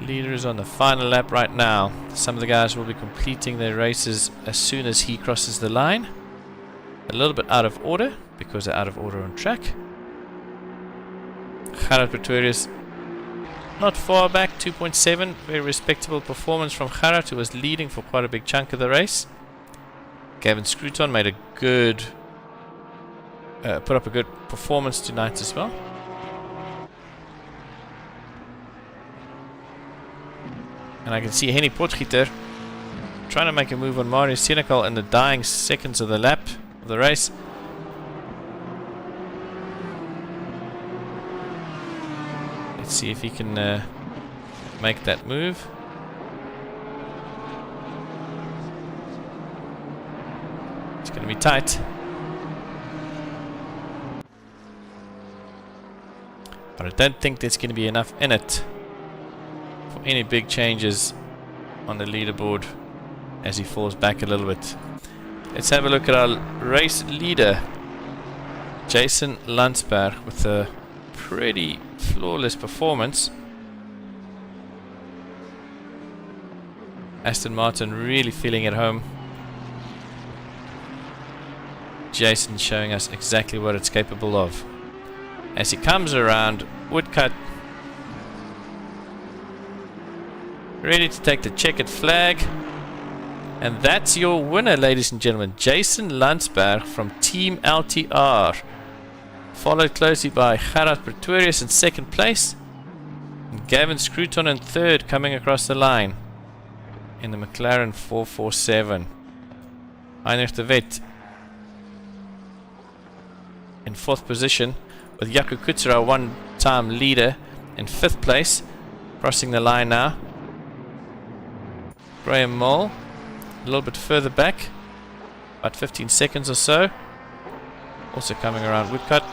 Leader is on the final lap right now. Some of the guys will be completing their races as soon as he crosses the line. A little bit out of order because they're out of order on track. Gerard Pretorius not far back, 2.7. Very respectable performance from Gerard, who was leading for quite a big chunk of the race. Gavin Scruton made a good put up a good performance tonight as well. And I can see Henny Potgieter trying to make a move on Mario Senekal in the dying seconds of the lap of the race. Let's see if he can make that move. It's going to be tight. But I don't think there's going to be enough in it for any big changes on the leaderboard as he falls back a little bit. Let's have a look at our race leader, Jason Landsberg, with a pretty flawless performance. Aston Martin really feeling at home. Jason showing us exactly what it's capable of. As he comes around, Woodcut ready to take the checkered flag. And that's your winner, ladies and gentlemen, Jason Landsberg from Team LTR. Followed closely by Gerard Pretorius in second place. And Gavin Scruton in third, coming across the line in the McLaren 447. Heinrich de Wet in fourth position, with Jaco Kutzer, our one-time leader, in fifth place. Crossing the line now. Graham Mole a little bit further back, about 15 seconds or so. Also coming around Woodcut.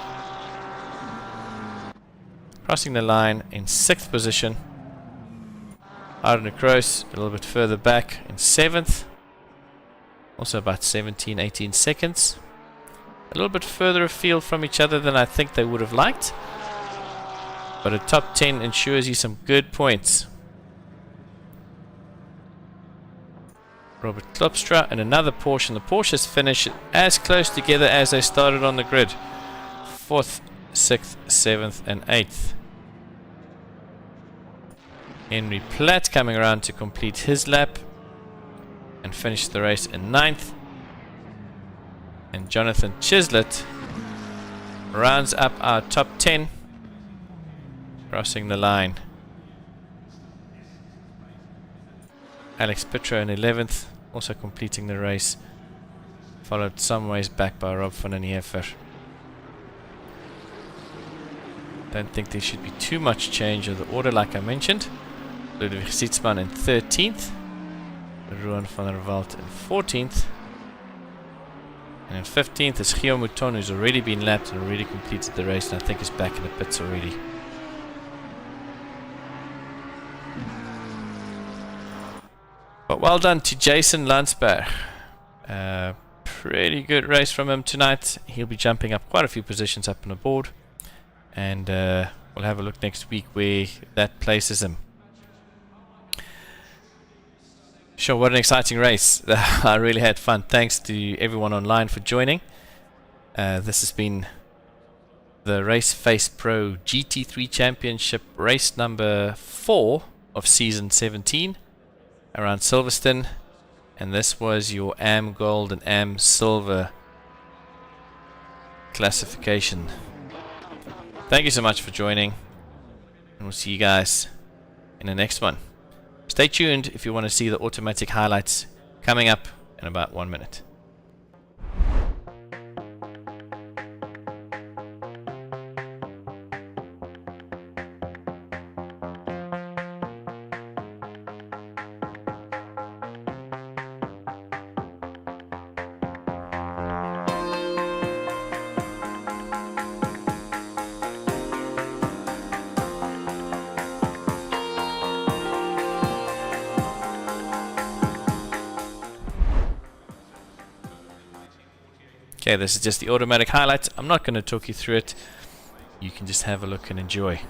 Crossing the line in sixth position. Arne Kroos a little bit further back in seventh. Also about 17, 18 seconds. A little bit further afield from each other than I think they would have liked. But a top 10 ensures you some good points. Robert Klopstra and another Porsche. And the Porsches finish as close together as they started on the grid. 4th, 6th, 7th and 8th. Henry Platt coming around to complete his lap and finish the race in 9th. And Jonathan Chislett rounds up our top 10, crossing the line. Alex Pitro in 11th, also completing the race, followed some ways back by Rob van den Heever. Don't think there should be too much change of the order like I mentioned. Ludwig Sietsman in 13th, Ruan van der Walt in 14th. And in 15th is Gio Mouton, who's already been lapped and already completed the race, and I think is back in the pits already. But Well done to Jason Landsberg. Pretty good race from him tonight. He'll be jumping up quite a few positions up on the board, and we'll have a look next week where that places him. Sure, what an exciting race. I really had fun. Thanks to everyone online for joining. This has been the RaceFace.Pro GT3 Championship race number 4 of season 17 around Silverstone, and this was your AM Gold and AM Silver classification. Thank you so much for joining, and we'll see you guys in the next one. Stay tuned if you want to see the automatic highlights coming up in about 1 minute. Okay, this is just the automatic highlights. I'm not going to talk you through it. You can just have a look and enjoy.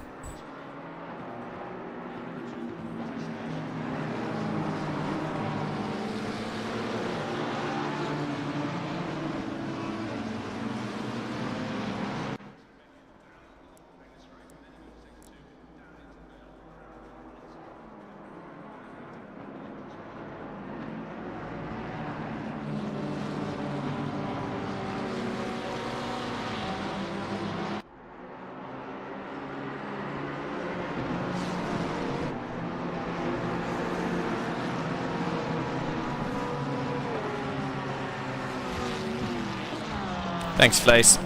Thanks, Flace.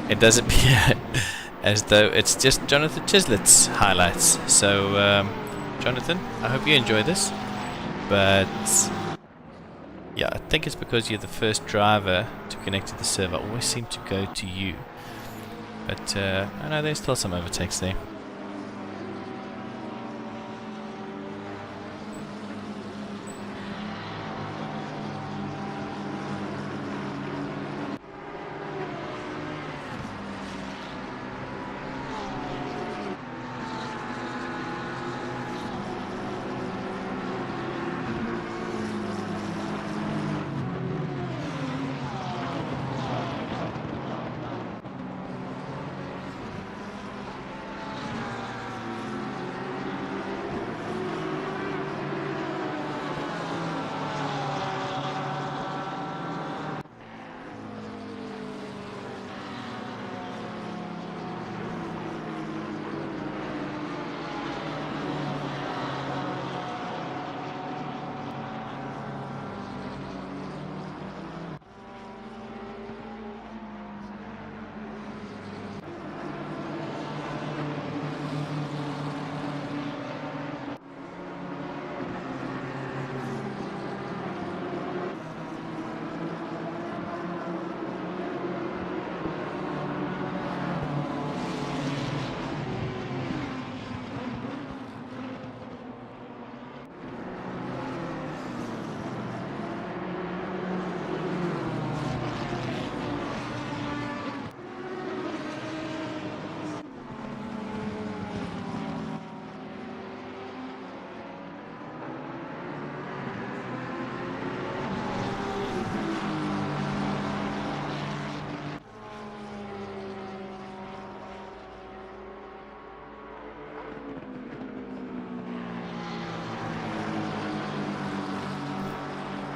It does appear as though it's just Jonathan Chislett's highlights. So, Jonathan, I hope you enjoy this. But, yeah, I think it's because you're the first driver to connect to the server. I always seem to go to you. But, I know there's still some overtakes there.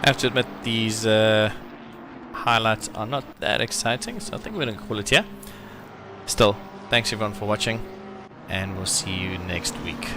I have to admit these highlights are not that exciting, so I think we're going to call it here. Still, thanks everyone for watching, and we'll see you next week.